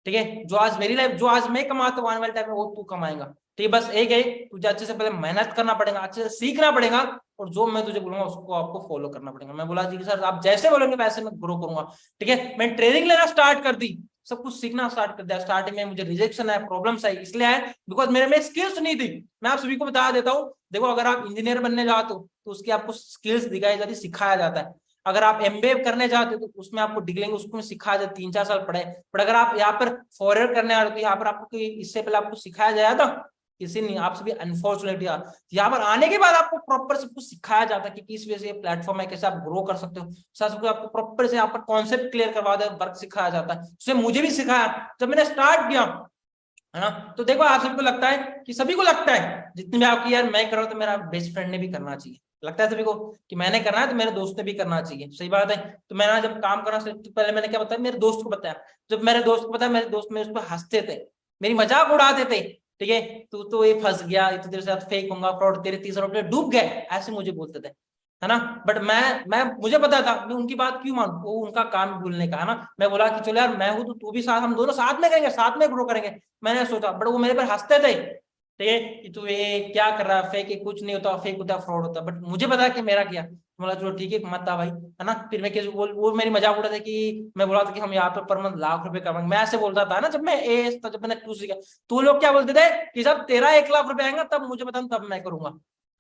ठीक है, जो आज मेरी लाइफ, जो आज मैं कमाता हूँ आने वाले टाइम में वो तू कमाएगा, ठीक है, बस एक है, तुझे अच्छे से पहले मेहनत करना पड़ेगा, अच्छे से सीखना पड़ेगा, और जो मैं तुझे बोलूंगा उसको आपको फॉलो करना पड़ेगा। मैं बोला जी सर आप जैसे बोलेंगे वैसे मैं ग्रो करूंगा, ठीक है। मैं ट्रेनिंग लेना स्टार्ट कर दी, सब कुछ सीखना स्टार्ट कर दिया। स्टार्टिंग में मुझे रिजेक्शन है, प्रॉब्लम्स है, इसलिए है बिकॉज मेरे में स्किल्स नहीं थी। मैं आप सभी को बता देता हूँ, देखो अगर आप इंजीनियर बनने जाते हो तो उसकी आपको स्किल्स दिखाई जाती, सिखाया जाता है। अगर आप एमबीए करने जाते हो तो उसमें आपको डिग्री उसको सिखाया जाता, 3-4 साल पढ़े। बट अगर आप यहाँ पर फॉरवर्ड करने आ रहे हो तो यहाँ पर आपको इससे पहले आपको सिखाया जाया था किसी नहीं, आप सभी अनफॉर्चुनेटली यहाँ पर आने के बाद आपको प्रॉपर सब कुछ सिखाया जाता है कि किस वजह से ये प्लेटफॉर्म है, कैसे आप ग्रो कर सकते हो, सब कुछ आपको प्रॉपर से यहाँ पर कॉन्सेप्ट क्लियर करवा दे, वर्क सिखाया जाता है। उससे मुझे भी सिखाया जब मैंने स्टार्ट किया, है ना। तो देखो आप सभी को लगता है कि सभी को लगता है जितने भी आपकी यार मैं कर रहा हूँ तो मेरा बेस्ट फ्रेंड ने भी करना चाहिए, लगता है सभी को कि मैंने करना है तो मेरे दोस्त ने भी करना चाहिए, सही बात है। तो मैंने जब काम करना तो पहले मैंने क्या बताया, मेरे दोस्त को बताया, जब मेरे दोस्त को बताया, मेरे दोस्त मेरे उस पर हंसते थे, मेरी मजाक उड़ाते थे, ठीक है, तू तो ये फंस गया, ये तो तेरे साथ फेक होगा, फ्रॉड, तेरे 30 रुपये डूब गए, ऐसे मुझे बोलते थे, है ना। बट मैं मुझे पता था मैं उनकी बात क्यों मानूं, वो उनका काम भूलने का, है ना। मैं बोला कि चलो यार मैं हूं तो तू भी साथ, हम दोनों साथ में करेंगे, साथ में ग्रो करेंगे, मैंने सोचा। बट वो मेरे पर हंसते थे, ठीक है, कि तू ये क्या कर रहा है, फेक है, कुछ नहीं होता, फेक होता, फ्रॉड होता। बट मुझे पता कि मेरा क्या, बोला चलो ठीक है मत आ भाई, है ना। फिर मैं कैसे वो मेरी मजाक उड़ा था कि मैं बोला था कि हम यहाँ पर मंथ लाख रुपए कमाएंगे, मैं ऐसे बोलता था ना जब मैं एज था, जब मैंने टू सीखा, तो लोग क्या बोलते थे कि जब तेरा 1 लाख रुपए आएगा तब मुझे बता, तब मैं करूंगा,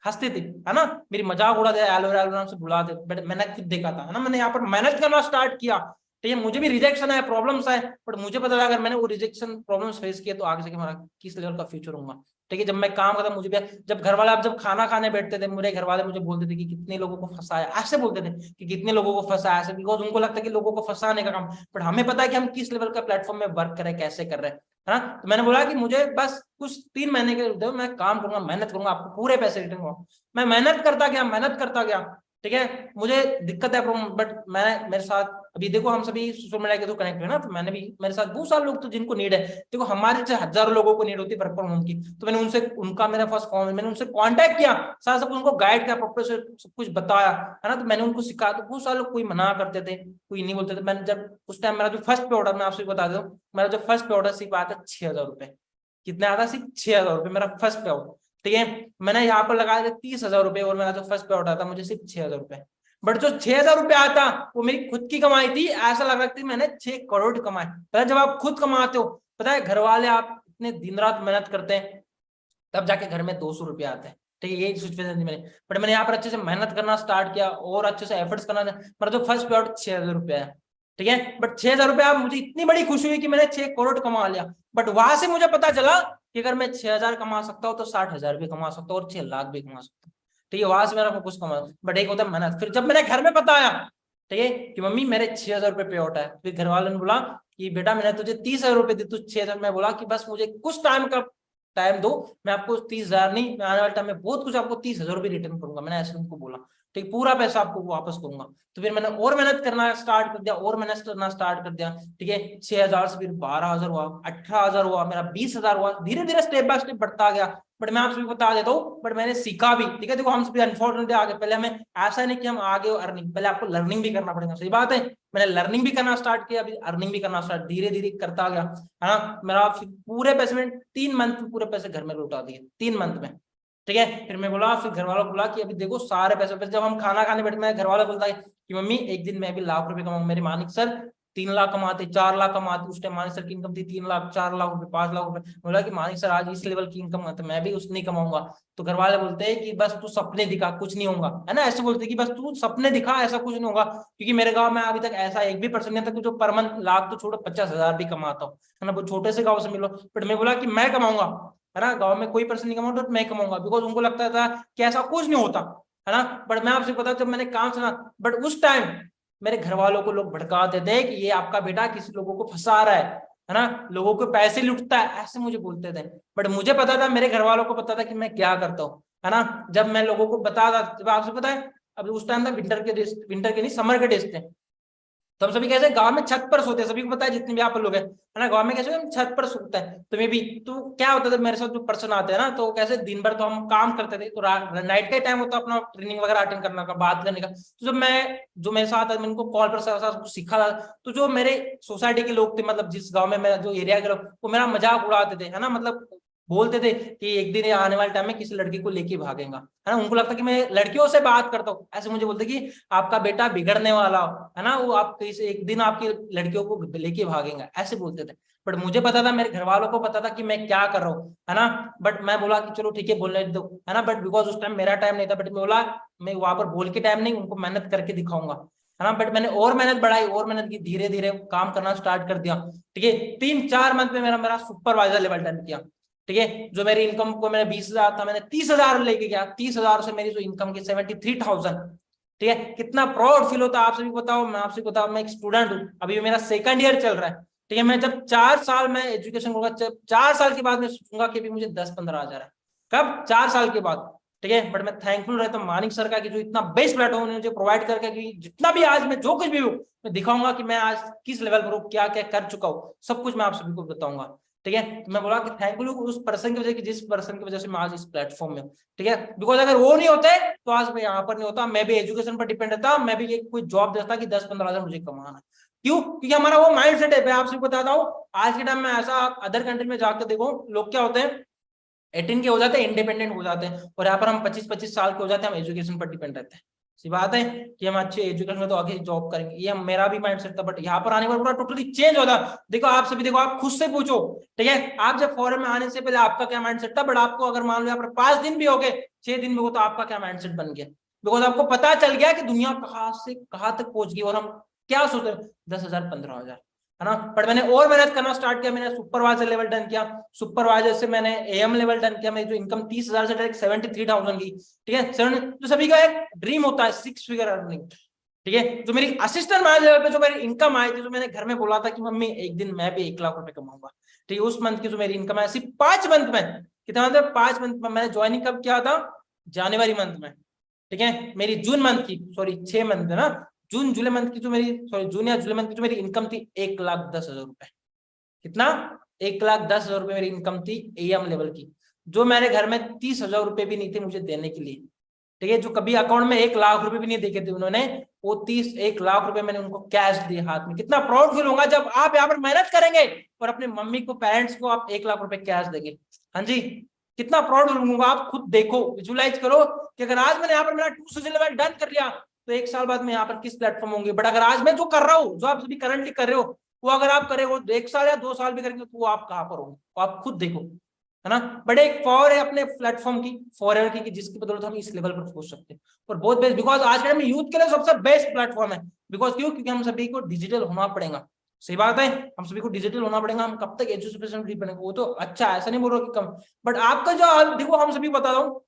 हंसते थे, है ना, मेरी मजाक उड़ा दे, एलोवेरा नाम से बुला दे। बट मैंने खुद देखा था, है ना, मैंने यहाँ पर मेहनत करना स्टार्ट किया, ठीक है, मुझे भी रिजेक्शन है, प्रॉब्लम्स है, बट मुझे पता था अगर मैंने वो रिजेक्शन प्रॉब्लम्स फेस किए तो आगे से हमारा किस लेवल का फ्यूचर होगा, ठीक है। जब मैं काम करता मुझे भी, जब घर वाले, आप जब खाना खाने बैठते थे, मेरे घर वाले मुझे बोलते थे कि कितने लोगों को फंसाया, ऐसे बोलते थे कि कितने लोगों को फंसाया, ऐसे, बिकॉज उनको लगता है कि लोगों को फंसाने का काम, बट हमें पता है कि हम किस लेवल का प्लेटफॉर्म में वर्क करें, कैसे कर रहे हैं, है ना। तो मैंने बोला कि मुझे बस कुछ 3 महीने के दो, मैं काम करूंगा, मेहनत करूंगा, आपको पूरे पैसे रिटर्न करूंगा। मैं मेहनत करता गया, मेहनत करता गया, ठीक है, मुझे दिक्कत है प्रॉब्लम, बट मैं, मेरे साथ अभी देखो हम सभी सोशल मीडिया के थ्रू कनेक्ट हुए ना, तो मैंने भी, मेरे साथ बहुत सारे लोग तो जिनको नीड है, देखो हमारे से हजारों लोगों को नीड होती है वर्क फ्रॉम होम की, तो मैंने उनसे, उनका मेरा फर्स्ट कॉल, मैंने उनसे कांटेक्ट किया, साथ साथ उनको गाइड किया, प्रॉपर से सब कुछ बताया, है ना। तो मैंने उनको सिखाया, तो बहुत सारे लोग कोई मना करते थे, कोई नहीं बोलते थे। मैंने जब उस टाइम मेरा जो फर्स्ट पे ऑर्डर, मैं आपसे बता दूं, मेरा जो फर्स्ट पे ऑर्डर सिर्फ आया था 6,000 रुपए, कितना आता, सिर्फ 6,000 रुपए मेरा फर्स्ट पे ऑर्डर, ठीक है। मैंने यहाँ पर लगाया था 30,000 रुपए, और मेरा जो फर्स्ट पे ऑर्डर था मुझे सिर्फ 6,000 रुपए। बट जो 6,000 रुपए आता वो मेरी खुद की कमाई थी, ऐसा लग रहा था मैंने 6 करोड़ कमाए। पता है जब आप खुद कमाते हो, पता है घर वाले आप इतने दिन रात मेहनत करते हैं, तब जाके घर में 200 रुपए आते हैं, ठीक है, यही सिचुएशन थी मैंने। बट मैंने यहाँ पर अच्छे से मेहनत करना स्टार्ट किया और अच्छे से एफर्ट्स करना, मेरा जो फर्स्ट पे आउट 6,000 रुपए है, ठीक है। बट 6,000 रुपए मुझे इतनी बड़ी खुशी हुई कि मैंने 6 करोड़ कमा लिया। बट वहां से मुझे पता चला कि अगर मैं 6,000 कमा सकता हूँ तो 60,000 भी कमा सकता हूँ और 6 लाख भी कमा सकता हूँ, ठीक है। वहां से मेरा फोकस कमा, बट एक होता है मेहनत। फिर जब मैंने घर में बताया, ठीक है, कि मम्मी मेरे 6,000 रुपए पे आउट है, फिर घर वालों ने बोला कि बेटा मैंने तुझे 30,000 रुपए दी, तू 6,000, मैं बोला कि बस मुझे कुछ टाइम दो, मैं आपको 30,000 नहीं, मैं आने वाले टाइम में बहुत कुछ आपको 30,000 रुपए रिटर्न करूंगा, मैंने ऐसे उनको बोला, ठीक, पूरा पैसा आपको वापस करूंगा। तो फिर मैंने और मेहनत करना स्टार्ट कर दिया, और मेहनत करना स्टार्ट कर दिया, ठीक है। 6,000 से फिर 12,000 हुआ, 18,000 हुआ, मेरा 20,000 हुआ, धीरे धीरे स्टेप बाय स्टेप बढ़ता गया। बट मैं आपसे भी बता देता हूँ, बट मैंने सीखा भी, ठीक है। देखो हम सभी अनफॉर्चुनेटली आगे, पहले हमें ऐसा नहीं कि हम आगे अर्निंग, पहले आपको लर्निंग भी करना पड़ेगा, सही बात है। मैंने लर्निंग भी करना स्टार्ट किया, अभी अर्निंग भी करना स्टार्ट, धीरे धीरे करता गया, है ना। मेरा पूरे पैसे में 3 मंथ में पूरे पैसे घर में लौटा दिए, 3 मंथ में, ठीक है। फिर मैं बोला, फिर घर वालों को बोला कि अभी देखो सारे पैसे, जब हम खाना खाने बैठे, मैं घर वालों को बोलता है कि मम्मी एक दिन मैं भी लाख रुपए कमाऊंगा, मेरी मानिक सर 3 लाख कमाते, 4 लाख कमाते, उस टाइम मानिक सर की इनकम थी 3 लाख, 4 लाख रुपए, 5 लाख रुपए। बोला कि मानिक सर आज इस लेवल की इनकम है तो मैं भी उतनी कमाऊंगा। तो घर वाले बोलते हैं कि बस तू सपने दिखा, कुछ नहीं होगा, है ना, ऐसे बोलते हैं कि बस तू सपने दिखा, ऐसा कुछ नहीं होगा। क्योंकि मेरे गांव में अभी तक ऐसा एक भी पर्सन नहीं था कि जो पर मंथ लाख तो छोड़ो 50,000 भी कमाता हो, है ना। वो छोटे से गाँव से मिलो, बट मैं बोला कि मैं कमाऊंगा, है ना, गाँव में कोई पर्सन नहीं कमाऊंगा तो मैं कमाऊंगा, बिकॉज उनको लगता था कि ऐसा कुछ नहीं होता, है ना। बट मैं आपसे बता, जब मैंने काम सुना, बट उस टाइम मेरे घर वालों को लोग भड़काते थे कि ये आपका बेटा किसी लोगों को फंसा रहा है ना, लोगों को पैसे लुटता है, ऐसे मुझे बोलते थे। बट मुझे पता था, मेरे घर वालों को पता था कि मैं क्या करता हूँ, है ना। जब मैं लोगों को बता था, जब आपसे पता है अभी उस टाइम था विंटर के नहीं, समर के डेज थे। तो हम सभी कैसे गांव में छत पर सोते हैं, सभी को पता है जितने भी आप लोग हैं, है ना, गांव में कैसे हम छत पर सोते हैं। तो मैं भी, तो क्या होता था मेरे साथ जो पर्सन आते हैं ना, तो कैसे दिन भर तो हम काम करते थे, तो नाइट का टाइम होता अपना ट्रेनिंग वगैरह अटेंड करने का, बात करने का। तो जब मैं, जो मेरे साथ मैं उनको कॉल पर कुछ सीखा था, तो जो मेरे सोसाइटी के लोग थे, मतलब जिस गाँव में मेरा जो एरिया के लोग, वो मेरा मजाक उड़ाते थे, है ना, मतलब बोलते थे कि एक दिन आने वाले टाइम में किसी लड़की को लेके भागेगा, है ना। उनको लगता कि मैं लड़कियों से बात करता हूँ, ऐसे मुझे बोलते कि आपका बेटा बिगड़ने वाला हो, है ना, वो आप एक दिन आपकी लड़कियों को लेके भागेगा, ऐसे बोलते थे। बट मुझे पता था, मेरे घर वालों को पता था कि मैं क्या कर रहा हूँ, है ना। बट मैं बोला कि चलो ठीक है, बोलने दो, है ना। बट बिकॉज उस टाइम मेरा टाइम नहीं था, बट मैं बोला मैं वहां पर बोल के टाइम नहीं, उनको मेहनत करके दिखाऊंगा, है ना। बट मैंने और मेहनत बढ़ाई, और मेहनत की, धीरे धीरे काम करना स्टार्ट कर दिया, ठीक है। 3-4 मंथ में मेरा सुपरवाइजर लेवल डन किया, ठीक है। जो मेरी इनकम को मैंने 20,000 था, मैंने 30,000 लेके गया, 30,000 से मेरी जो इनकम की 73,000, ठीक है। कितना प्राउड फील होता है आप सभी को बताओ, मैं आपसे बताऊं, मैं एक स्टूडेंट हूँ, अभी मेरा सेकंड ईयर चल रहा है, ठीक है। मैं जब 4 साल मैं एजुकेशन करूंगा, जब 4 साल के बाद मैं सोचूंगा कि अभी मुझे 10-15 हजार है, कब, 4 साल के बाद, ठीक है। बट मैं थैंकफुल रहता हूँ मानिक सर का कि जो इतना बेस्ट प्लेटफॉर्म उन्होंने मुझे प्रोवाइड करके, कि जितना भी आज मैं जो कुछ भी हूँ, मैं दिखाऊंगा कि मैं आज किस लेवल पर हूँ, क्या क्या कर चुका हूँ, सब कुछ मैं आप सभी को बताऊंगा, ठीक है। तो मैं बोला कि थैंकफुल उस पर्सन की वजह की, जिस पर्सन की वजह से मैं आज इस प्लेटफॉर्म में हूँ, ठीक है। बिकॉज अगर वो नहीं होते तो आज मैं यहाँ पर नहीं होता, मैं भी एजुकेशन पर डिपेंड रहता, मैं भी कोई जॉब देता कि 10-15 हजार मुझे कमाना। क्यों? क्योंकि हमारा वो माइंड सेट है। मैं आपसे बताता हूँ, आज के टाइम में ऐसा अदर कंट्री में जाकर देखो, लोग क्या होते हैं, 18 के हो जाते हैं, इंडिपेंडेंट हो जाते हैं, और यहाँ पर हम 25-25 साल के हो जाते हैं, हम एजुकेशन पर डिपेंड रहते हैं। सी बात है कि हम अच्छे एजुकेशन में तो आगे जॉब करेंगे, ये मेरा भी माइंडसेट था। बट यहाँ पर आने पर पूरा टोटली चेंज होता। देखो आप सभी, देखो आप खुद से पूछो, ठीक है, आप जब फॉरेन में आने से पहले आपका क्या माइंडसेट था, बट आपको अगर मान लो यहाँ पर 5 दिन भी हो गए, 6 दिन भी हो, तो आपका क्या माइंडसेट बन गया, बिकॉज आपको पता चल गया कि दुनिया कहाँ से कहाँ तक पहुंच गई, और हम क्या सोच रहे हैं, 10,000 15,000, है ना। बट मैंने और मेहनत करना स्टार्ट किया, मैंने सुपरवाइजर लेवल डन किया, सुपरवाइजर से मैंने एएम लेवल डन किया, मेरी जो इनकम 30,000 से डायरेक्ट 73,000 की, ठीक है। तो सभी का एक ड्रीम होता है 6 फिगर अर्निंग, ठीक है। जो मेरी असिस्टेंट मैनेजर लेवल पे जो मेरी इनकम आई थी, जो मैंने घर में बोला था कि मम्मी एक दिन मैं भी 1 लाख रुपए कमाऊंगा, ठीक है, उस मंथ की जो मेरी इनकम है, सिर्फ 5 मंथ में, कितना मतलब 5 मंथ में, मैंने ज्वाइनिंग कब किया था, जनवरी मंथ में, ठीक है। मेरी जून मंथ की, सॉरी 6 मंथ है ना, जून जुलाई मंथ की जो मेरी, सॉरी जून या जुलाई मंथ की जो मेरी इनकम थी, 1,10,000 रुपए। कितना? 1,10,000 रुपए मेरी इनकम थी एएम लेवल की, जो मेरे घर में 30,000 रुपए भी नहीं थे मुझे देने के लिए, ठीक है। जो कभी अकाउंट में 1 लाख रुपए भी नहीं देखे थे उन्होंने, वो 1 लाख रुपए मैंने उनको कैश दिए हाथ में। कितना प्राउड फील होगा जब आप यहाँ पर मेहनत करेंगे और अपने मम्मी को, पेरेंट्स को आप 1 लाख रुपए कैश देंगे। हाँ जी, कितना प्राउड फील होगा। आप खुद देखो, विजुलाइज करो कि अगर आज मैंने यहाँ पर मेरा 2 लेवल डन कर लिया, तो 1 साल बाद मैं यहाँ पर किस प्लेटफॉर्म होंगे। बट अगर आज मैं जो कर रहा हूँ, जो आप सभी करंटली कर रहे हो, वो अगर आप करें, वो 1 साल या 2 साल भी करेंगे, तो वो आप कहाँ पर होंगे, तो आप खुद देखो, है ना। बट एक पावर है अपने प्लेटफॉर्म की, फॉरएवर की, जिसकी बदौलत हम इस लेवल पर पहुंच सकते हैं। और बहुत बेस्ट, बिकॉज आज के टाइम में यूथ के लिए सबसे बेस्ट प्लेटफॉर्म है। बिकॉज क्यों? क्योंकि हम सभी को डिजिटल होना पड़ेगा। सही बात है, हम सभी को डिजिटल होना पड़ेगा। हम कब तक एजुकेशन बनेंगे, वो तो अच्छा है, ऐसा नहीं बोल रहा कि कम, बट आपका जो, देखो हम सभी बता रहा हूँ,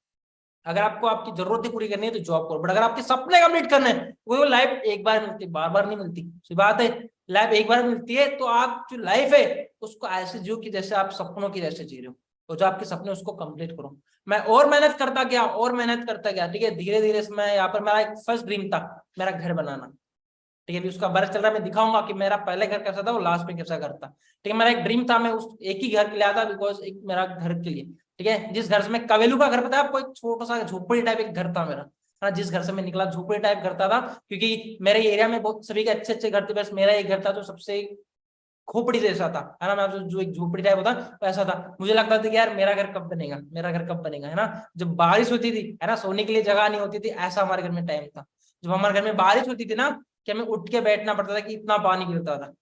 अगर आपको आपकी जरूरतें पूरी करनी है तो जॉब करो, बट अगर आपके सपने कंप्लीट करने हैं, वो लाइफ एक बार मिलती है, बार बार नहीं मिलती। सही बात है, लाइफ एक बार मिलती है, तो आप जो लाइफ है उसको ऐसे जियो कि जैसे आप सपनों की जैसे जी रहे हो, और जो आपके सपने उसको कंप्लीट करो। मैं और मेहनत करता गया, और मेहनत करता गया, ठीक है। धीरे धीरे मैं यहाँ पर, मेरा एक फर्स्ट ड्रीम था मेरा घर बनाना, ठीक है। अभी उसका वर्क चल रहा है, मैं दिखाऊंगा कि मेरा पहले घर कैसा था और लास्ट में कैसा घर था, ठीक है। मेरा एक ड्रीम था, मैं उस एक ही घर के लिए आया था, बिकॉज एक मेरा घर के लिए, ठीक है, जिस घर से मैं, कवेलू का घर, पता है आपको, एक छोटा सा झोपड़ी टाइप एक घर था मेरा, हाँ, जिस घर से मैं निकला झोपड़ी टाइप घर था, क्योंकि मेरे एरिया में बहुत सभी के अच्छे अच्छे घर थे, बस मेरा एक घर था जो सबसे खोपड़ी जैसा था, है ना। मैं जो एक झोपड़ी टाइप होता वैसा था। मुझे लगता था कि यार मेरा घर कब बनेगा, मेरा घर कब बनेगा, है ना। जब बारिश होती थी, है ना, सोने के लिए जगह नहीं होती थी, ऐसा हमारे घर में टाइम था। जब हमारे घर में बारिश होती थी ना, कि हमें उठ के बैठना पड़ता था कि इतना पानी गिरता था।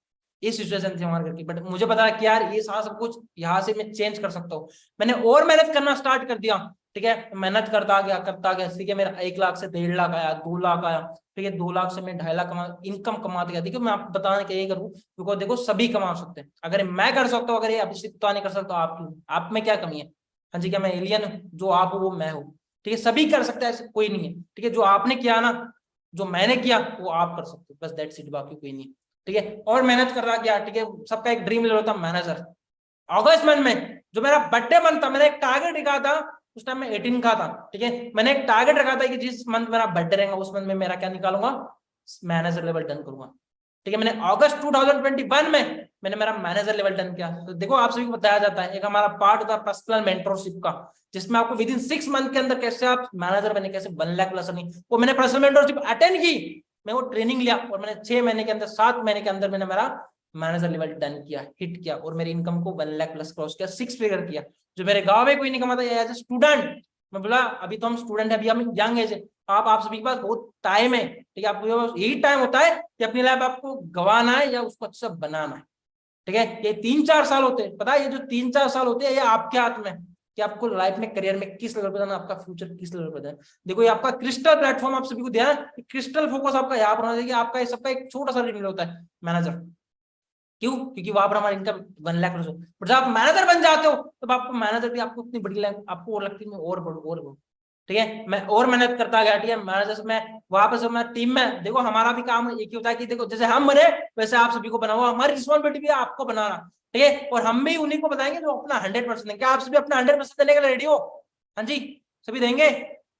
ये सिचुएशन थी हमारे घर की। बट मुझे पता है कि यार ये सारा सब कुछ यहाँ से मैं चेंज कर सकता हूँ। मैंने और मेहनत करना स्टार्ट कर दिया, ठीक है। मेहनत करता गया, ठीक है। मेरा 1 लाख से 1.5 लाख आया, 2 लाख आया, ठीक है। 2 लाख से मैं 2.5 लाख इनकम कमाते गया। देखिए मैं आपको बताने के ये करूँ, क्योंकि देखो सभी कमा सकते हैं। अगर मैं कर सकता हूँ, अगर ये अभिषेक तो नहीं कर सकता, आप में क्या कमी है? हाँ जी, क्या मैं एलियन हूँ? जो आप हो वो मैं हूँ, ठीक है। सभी कर सकते हैं, ऐसे कोई नहीं है, ठीक है। जो आपने किया ना, जो मैंने किया वो आप कर सकते हो, बस दैट्स इट, बाकी कोई नहीं, ठीक है। और मेहनत कर रहा गया, ठीक है। सबका एक ड्रीम ले होता मैनेजर। अगस्त मंथ में जो मेरा बर्थडे मंथ था, मैंने एक टारगेट रखा था। उस टाइम में 18 का था, ठीक है। मैंने एक टारगेट रखा था कि जिस मंथ मेरा बर्थडे रहेगा उस मंथ में मेरा क्या निकालूंगा, मैनेजर लेवल डन करूंगा, ठीक है। मैंने अगस्त 2021 में मैंने मेरा मैनेजर लेवल डन किया। तो देखो आप सभी को बताया जाता है, एक हमारा पार्ट होता है पर्सनल मेंटरशिप का, जिसमें आपको विद इन 6 मंथ के अंदर कैसे आप मैनेजर बने, कैसे 1 लाख प्लस अर्निंग। वो मैंने पर्सनल मेंटरशिप अटेंड की, मैं वो ट्रेनिंग लिया, और मैंने 6 महीने के अंदर, 7 महीने के अंदर मैंने मेरा मैनेजर लेवल डन किया, हिट किया, और मेरी इनकम को 1 लाख प्लस क्रॉस किया, 6 फिगर किया, जो मेरे गांव में कोई नहीं कमाता। एज ए स्टूडेंट मैं बोला अभी तो हम स्टूडेंट है, अभी हम यंग एज है, आप सभी के पास बहुत टाइम है, ठीक है। आपके पास यही टाइम होता है कि अपनी लाइफ आपको गंवाना है या उसको अच्छा बनाना है, ठीक है। ये 3-4 साल होते हैं, पता है, ये जो 3-4 साल होते हैं ये आपके हाथ में कि आपको लाइफ में, करियर में किस लेवल पर जाना, आपका फ्यूचर किस लेवल पर जाना। देखो ये आपका क्रिस्टल प्लेटफॉर्म आप सभी को दिया है, क्रिस्टल फोकस आपका यहाँ पर होना चाहिए। आपका ये सबका एक छोटा सा रीडिंग होता है मैनेजर, क्यों? क्योंकि वहां पर हमारी इनकम 1 लाख प्लस हो। जब आप मैनेजर बन जाते हो तब आपको मैनेजर भी आपको इतनी बड़ी लाइन आपको और लगती है मैं और बढ़ू और बढ़ू, ठीक है। मैं और मेहनत करता गया, ठीक है। मैनेजर से मैं वापस मैं टीम में, देखो हमारा भी काम एक ही होता है कि देखो जैसे हम बने वैसे आप सभी को बनाओ, हमारी रिस्पॉन्सिबिलिटी भी है आपको बनाना, ठीक है। और हम भी उन्हीं को बताएंगे जो अपना 100% देंगे। क्या आप सभी अपना 100% देने के लिए रेडी हो? हाँ जी, सभी देंगे?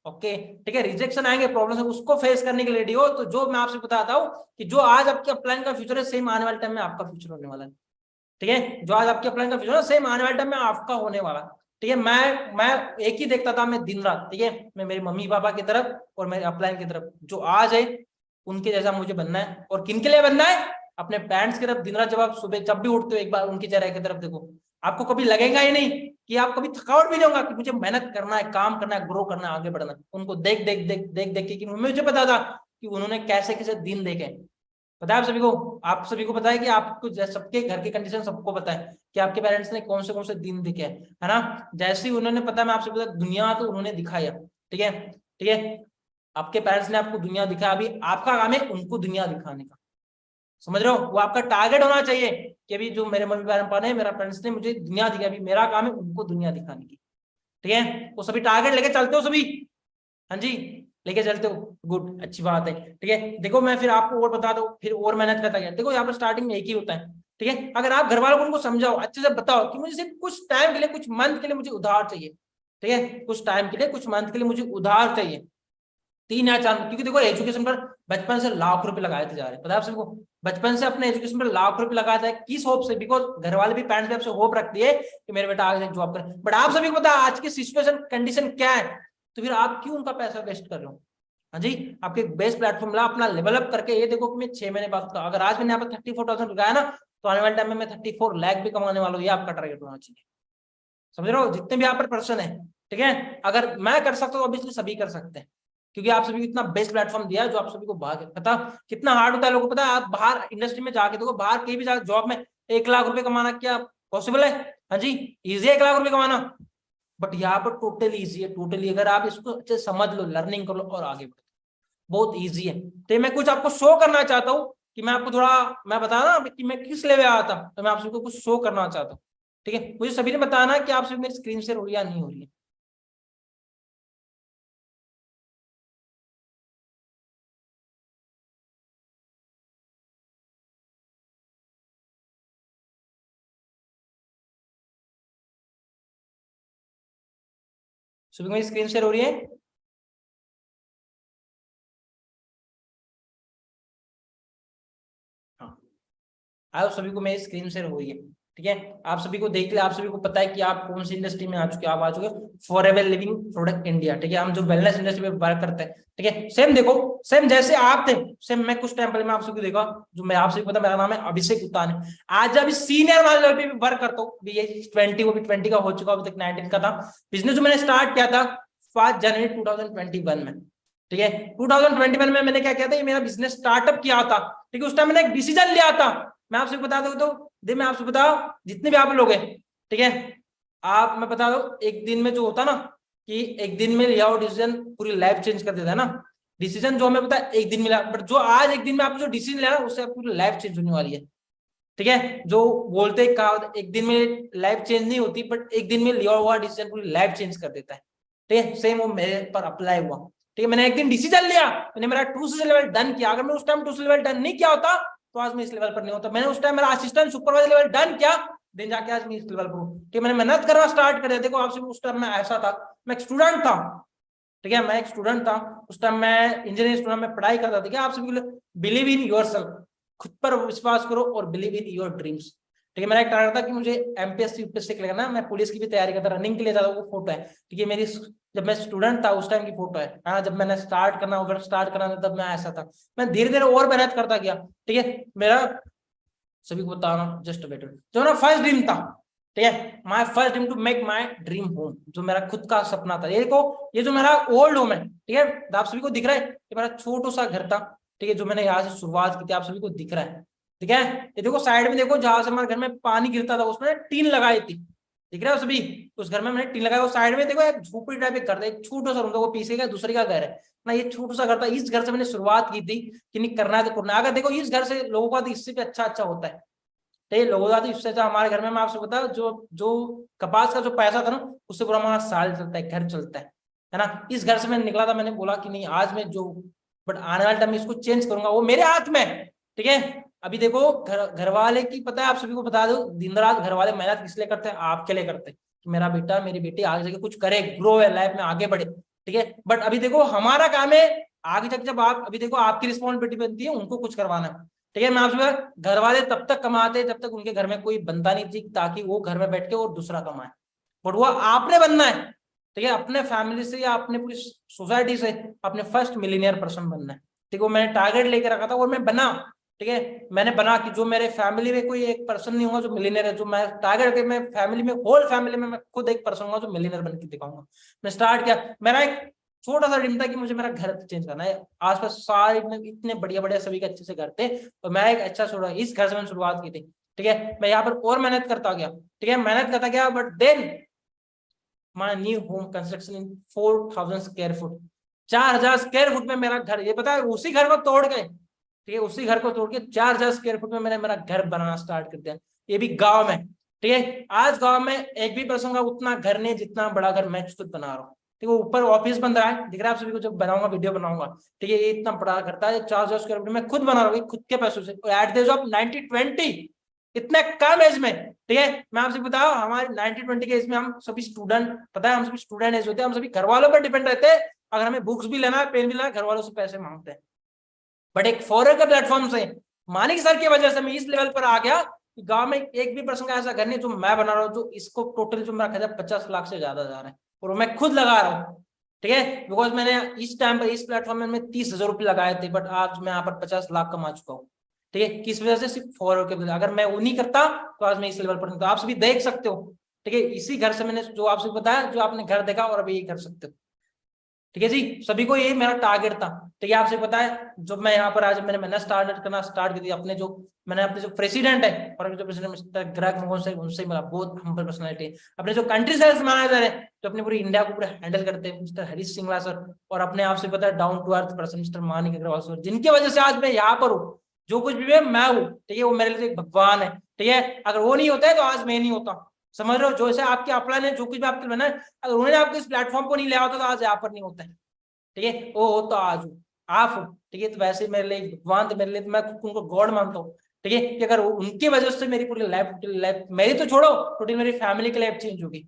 ओके, ठीक है। रिजेक्शन आएंगे, प्रॉब्लम उसको फेस करने के लिए रेडी हो। तो जो मैं आपसे बताता हूँ कि जो आज आपके अपलाइन का फ्यूचर है, सेम आने वाले टाइम में आपका फ्यूचर होने वाला है, ठीक है। जो आज आपके अपलाइन का फ्यूचर है, सेम आने वाले टाइम में आपका होने वाला, ठीक है। मैं एक ही देखता था, मैं दिन रात, ठीक है। मैं मेरे मम्मी पापा की तरफ और मेरे अपलाइन की तरफ, जो आज है उनके जैसा मुझे बनना है। और किन के लिए बनना है? अपने पेरेंट्स की तरफ। दिन रात जब आप सुबह जब भी उठते हो एक बार उनकी चेहरे की तरफ देखो, आपको कभी लगेगा ही नहीं कि आप कभी थकावट भी नहीं होगा कि मुझे मेहनत करना है, काम करना है, ग्रो करना है, आगे बढ़ना है। उनको देख देख देख देख देख के कि मुझे पता था कि उन्होंने कैसे कैसे दिन देखे। पता है आप सभी को? आप सभी को पता है कि आपको सबके घर की कंडीशन सबको पता है कि आपके पेरेंट्स ने कौन से दिन देखे है ना। जैसे ही उन्होंने पता, मैं आपसे पता दुनिया तो उन्होंने दिखाया, ठीक है, ठीक है। आपके पेरेंट्स ने आपको दुनिया दिखाया, अभी आपका काम है उनको दुनिया दिखाने का। समझ रहे हो? वो आपका टारगेट होना चाहिए कि अभी जो मेरे मम्मी पापा ने, मेरा पेरेंट्स ने मुझे दुनिया दिखाई, अभी मेरा काम है उनको दुनिया दिखाने की, ठीक है। वो सभी टारगेट लेके चलते हो सभी? हाँ जी, लेके चलते हो, गुड, अच्छी बात है, ठीक है। देखो मैं फिर आपको और बता दूं, फिर और मेहनत करता गया। देखो यहाँ पर स्टार्टिंग में एक ही होता है, ठीक है। अगर आप घर वालों को उनको समझाओ, अच्छे से बताओ कि मुझे सिर्फ कुछ टाइम के लिए, कुछ मंथ के लिए मुझे उधार चाहिए, ठीक है। कुछ टाइम के लिए, कुछ मंथ के लिए मुझे उधार चाहिए, 3 या 4, क्योंकि देखो एजुकेशन पर बचपन से लाख रुपए लगाए थे जा रहे, पता है आप सबको? बचपन से अपने एजुकेशन पर लाख रुपए लगाया था, किस होप से? बिकॉज घर वाले भी पेरेंट्स भी आपसे होप रखती है कि मेरे बेटा आगे जॉब करे। बट आप सभी को पता है आज की सिचुएशन कंडीशन क्या है, तो फिर आप क्यों उनका पैसा वेस्ट कर रहे हो? हाँ जी, आपके बेस्ट प्लेटफॉर्म ला, अपना लेवल अप करके ये देखो कि मैं 6 महीने बाद का, अगर आज मैंने यहाँ पर 34,000 लगाया ना, तो आने वाले टाइम में मैं 34 लाख भी कमाने वाला हूँ। ये आपका टारगेट होना चाहिए। समझ रहे हो? जितने भी यहाँ पर पर्सन है, ठीक है। अगर मैं कर सकता हूँ ऑब्वियसली सभी कर सकते हैं, क्योंकि आप सभी को इतना बेस्ट प्लेटफॉर्म दिया है जो आप सभी को बाहर पता कितना हार्ड होता है। लोगों को पता है, आप बाहर इंडस्ट्री में जाके देखो, बाहर कहीं भी जाकर जॉब में 1 लाख रुपए कमाना क्या पॉसिबल है? हाँ जी, इजी है 1 लाख रुपए कमाना। बट यहाँ पर टोटली इजी है, टोटली, अगर आप इसको अच्छे समझ लो, लर्निंग कर लो और आगे बढ़ो, बहुत इजी है। तो मैं कुछ आपको शो करना चाहता हूँ कि मैं आपको थोड़ा, मैं बता ना कि मैं किस लेवल आया था, तो मैं आप सबको कुछ शो करना चाहता हूँ, ठीक है। मुझे सभी ने बताना कि आप सभी मेरी स्क्रीन शेयर हो रही है या नहीं हो रही है। सभी मेरी स्क्रीन शेयर हो रही है? हाँ, आप सभी को मेरी स्क्रीन शेयर हो रही है, ठीक है। आप सभी को देख लिया, आप सभी को पता है कि आप कौन सी इंडस्ट्री में आ चुके, आप आ चुके फॉरएवर लिविंग प्रोडक्ट इंडिया, ठीक है। हम जो वेलनेस इंडस्ट्री में वर्क करते हैं, ठीक है। सेम देखो, सेम जैसे आप थे, सेम मैं कुछ टाइम पहले मैं आप सभी को देखा, जो मैं आप सभी को पता, मेरा नाम है अभिषेक उत्तान। आज अभी सीनियर वाले लेवल पे वर्क करता हूँ, ये 20, वो भी 20 का हो चुका, अभी तक 19 का था। बिजनेस जो मैंने स्टार्ट किया था 5 जनवरी 2021 में, ठीक है। 2021 में मैंने क्या किया था, ये मेरा बिजनेस स्टार्टअप किया था, ठीक है। उस टाइम मैंने एक डिसीजन लिया था, मैं आपसे बता दूं तो मैं आपसे बताओ, जितने भी आप लोग हैं, ठीक है, आप, मैं बता दो, एक दिन में जो होता ना कि एक दिन में लिया हुआ डिसीजन पूरी लाइफ चेंज कर देता है ना। डिसीजन जो हमें पता है एक दिन मिला, बट जो आज एक दिन में आप जो डिसीजन लिया ना, उससे आपकी पूरी लाइफ चेंज होने वाली है, ठीक है। जो बोलते हैं कहा एक दिन में लाइफ चेंज नहीं होती, बट एक दिन में लिया हुआ डिसीजन पूरी लाइफ चेंज कर देता है, ठीक है। सेम वो मेरे पर अप्लाई हुआ, ठीक है। मैंने एक दिन डिसीजन लिया, मैंने मेरा 2 से लेवल डन किया। अगर मैं उस टाइम 2 से लेवल डन नहीं किया होता तो आज मैं इस लेवल पर नहीं होता। मैंने उस टाइम मेरा असिस्टेंट सुपरवाइजर लेवल डन किया, दिन जाके आज मैं इस लेवल पर हूँ, ठीक है। मैंने मेहनत करना स्टार्ट कर दिया। देखो आपसे उस टाइम में ऐसा था, मैं एक स्टूडेंट था, ठीक है, मैं एक स्टूडेंट था उस टाइम, मैं इंजीनियरिंग स्टूडेंट में पढ़ाई करता था, ठीक है। आप सभी बिलीव इन योरसेल्फ, खुद पर विश्वास करो और बिलीव इन योर ड्रीम्स, ठीक है। मेरा एक टारगेट था कि मुझे एमपीएससी यूपीएससी के लिए ना, मैं पुलिस की भी तैयारी करता, रनिंग के लिए जाता, वो फोटो है, ठीक है, मेरी जब मैं स्टूडेंट था उस टाइम की फोटो है। हाँ, जब मैंने स्टार्ट करना था तब मैं ऐसा था, मैं धीरे धीरे और मेहनत करता गया, ठीक है। मेरा सभी को बता रहा हूँ, जस्ट वेट, जो मेरा फर्स्ट ड्रीम था, ठीक है, my first dream to make my dream home, जो मेरा खुद का सपना था। ये देखो, ये जो मेरा ओल्ड होम है, ठीक है, आप सभी को दिख रहा है, ये मेरा छोटा सा घर था, ठीक है, जो मैंने यहाँ से शुरुआत की थी, आप सभी को दिख रहा है, ठीक है। ये देखो साइड में देखो, जहां से हमारे घर में पानी गिरता था उसमें टीन लगाई थी, दिख रहा है सभी, उस घर में मैंने टीन लगाया। वो साइड में देखो एक झोपड़ी टाइप एक घर था, एक छोटा सा रूम था, वो पीछे का दूसरे का घर है ना, ये छोटा सा घर था। इस घर से मैंने शुरुआत की थी कि नहीं करना है तो करना है। अगर देखो इस घर से लोगों का तो इससे भी अच्छा अच्छा होता है, तो ये लोगों का तो इससे अच्छा हमारे घर में, मैं आपसे बता, जो जो कपास का जो पैसा था ना, उससे पूरा हमारा साल चलता है, घर चलता है ना। इस घर से मैं निकला था, मैंने बोला कि नहीं आज मैं जो, बट आने वाले टाइम में इसको चेंज करूंगा, वो मेरे हाथ में है, ठीक है। अभी देखो घर वाले की पता है, आप सभी को बता दो, दिन रात घर वाले मेहनत किस लिए करते हैं, आपके लिए करते हैं कि मेरा बेटा मेरी बेटी आगे जाके कुछ करे, ग्रो है लाइफ में, आगे बढ़े, ठीक है। बट अभी देखो हमारा काम है आगे तक, जब आप, अभी देखो आपकी रिस्पॉन्सिबिलिटी बनती है उनको कुछ करवाना, ठीक है। मैं आपसे, घर वाले तब तक कमाते जब तक उनके घर में कोई बनता नहीं थी, ताकि वो घर में बैठ के और दूसरा कमाए, बट वो आपने बनना है, ठीक है। अपने फैमिली से या अपने पूरी सोसाइटी से अपने फर्स्ट मिलीनियर पर्सन बनना है, ठीक है। वो मैंने टारगेट लेकर रखा था और मैं बना, ठीक है। मैंने बना कि जो मेरे फैमिली में कोई एक पर्सन नहीं होगा जो मिलीनियर है, जो मैं टारगेट के, मैं फैमिली में, होल फैमिली में मैं खुद एक पर्सन होगा जो मिलीनियर बन के दिखाऊंगा। मैं स्टार्ट किया, मेरा एक छोटा सा ड्रीम था कि मुझे मेरा घर चेंज करना है। आसपास सारे इतने बढ़िया बढ़िया सभी के अच्छे से घर थे, और मैं एक अच्छा छोटा, इस घर से मैंने शुरुआत की थी, ठीक है। मैं यहाँ पर और मेहनत करता गया, ठीक है, मेहनत करता गया, but then my new home construction in 4000 square foot, 4000 square foot में मेरा घर, ये पता है उसी घर को तोड़ के, ठीक है, उसी घर को तोड़ के 4000 स्क्वायर फुट में मैंने मेरा घर बनाना स्टार्ट कर दिया, ये भी गांव में, ठीक है। आज गांव में एक भी पर्सन का उतना घर नहीं जितना बड़ा घर मैं खुद बना रहा हूँ, ठीक है। ऊपर ऑफिस बन रहा है, दिख रहा है आप सभी को, जब बनाऊंगा वीडियो बनाऊंगा, ठीक है। ये इतना बड़ा करता है 4000 स्क्वायर फुट में खुद बना रहा हूँ खुद के पैसों से, एट द एज ऑफ 1920, इतने कम एज में, ठीक है। मैं आपसे बताऊं, हमारे 1920 के एज में हम सभी स्टूडेंट, पता है हम सभी स्टूडेंट एज होते हैं, हम सभी घर वालों पर डिपेंड रहते हैं। अगर हमें बुक्स भी लेना है, पेन भी लेना है, घर वालों से पैसे मांगते हैं। बट एक फॉरन के प्लेटफॉर्म से, मानिक सर की वजह से मैं इस लेवल पर आ गया कि गांव में एक भी पर्सन का ऐसा घर नहीं जो मैं बना रहा हूँ, जो इसको टोटल जो मेरा खर्चा 50 लाख से ज्यादा जा रहा है, और मैं खुद लगा रहा हूँ, ठीक है। बिकॉज मैंने इस टाइम पर इस प्लेटफॉर्म में 30,000 रुपये लगाए थे, बट आज मैं यहाँ पर 50 लाख कमा चुका हूँ, ठीक है। किस वजह से? सिर्फ फॉरवर्ड के वजह। अगर मैं वो नहीं करता तो आज मैं इस लेवल पर नहीं, तो आप सभी देख सकते हो, ठीक है। इसी घर से मैंने जो आपसे बताया, जो आपने घर देखा और अभी ये कर सकते हो, ठीक है जी। सभी को ये मेरा टारगेट था, ठीक है। आपसे पता है जब मैं यहाँ पर आज मैंने स्टार्ट करना स्टार्ट कर दिया, अपने जो मैंने अपने जो प्रेसिडेंट है, और जो प्रेसिडेंट मिस्टर ग्रेग मोहन से, उनसे मिला, बहुत हम्बल पर्सनालिटी। अपने जो कंट्री सेल्स मैनेजर है, जो अपनी पूरी इंडिया को पूरे हैंडल करते हैं, मिस्टर हरीश सिंगला सर, और अपने आप से पता है down to earth person mister Manik Agarwal sir, जिनकी वजह से आज मैं यहाँ पर हूँ, जो कुछ भी है मैं हूँ, ठीक है। वो मेरे लिए एक भगवान है, ठीक है। अगर वो नहीं होता है तो आज मैं नहीं होता, समझ रहे हो। जो ऐसे आपके अपलाइन है, जो कुछ भी आपके बना है, अगर उन्होंने आपको इस प्लेटफॉर्म को नहीं लिया होता तो आज यहाँ पर नहीं होता है, ठीक है। वो हो तो आज हो, आप हो, ठीक है। तो वैसे मेरे लिए भगवान, तो मेरे लिए तो मैं उनको गॉड मानता हूँ, ठीक है। कि अगर उनकी वजह से मेरी पूरी लाइफ मेरी तो छोड़ो, टोटल मेरी फैमिली की लाइफ चेंज होगी,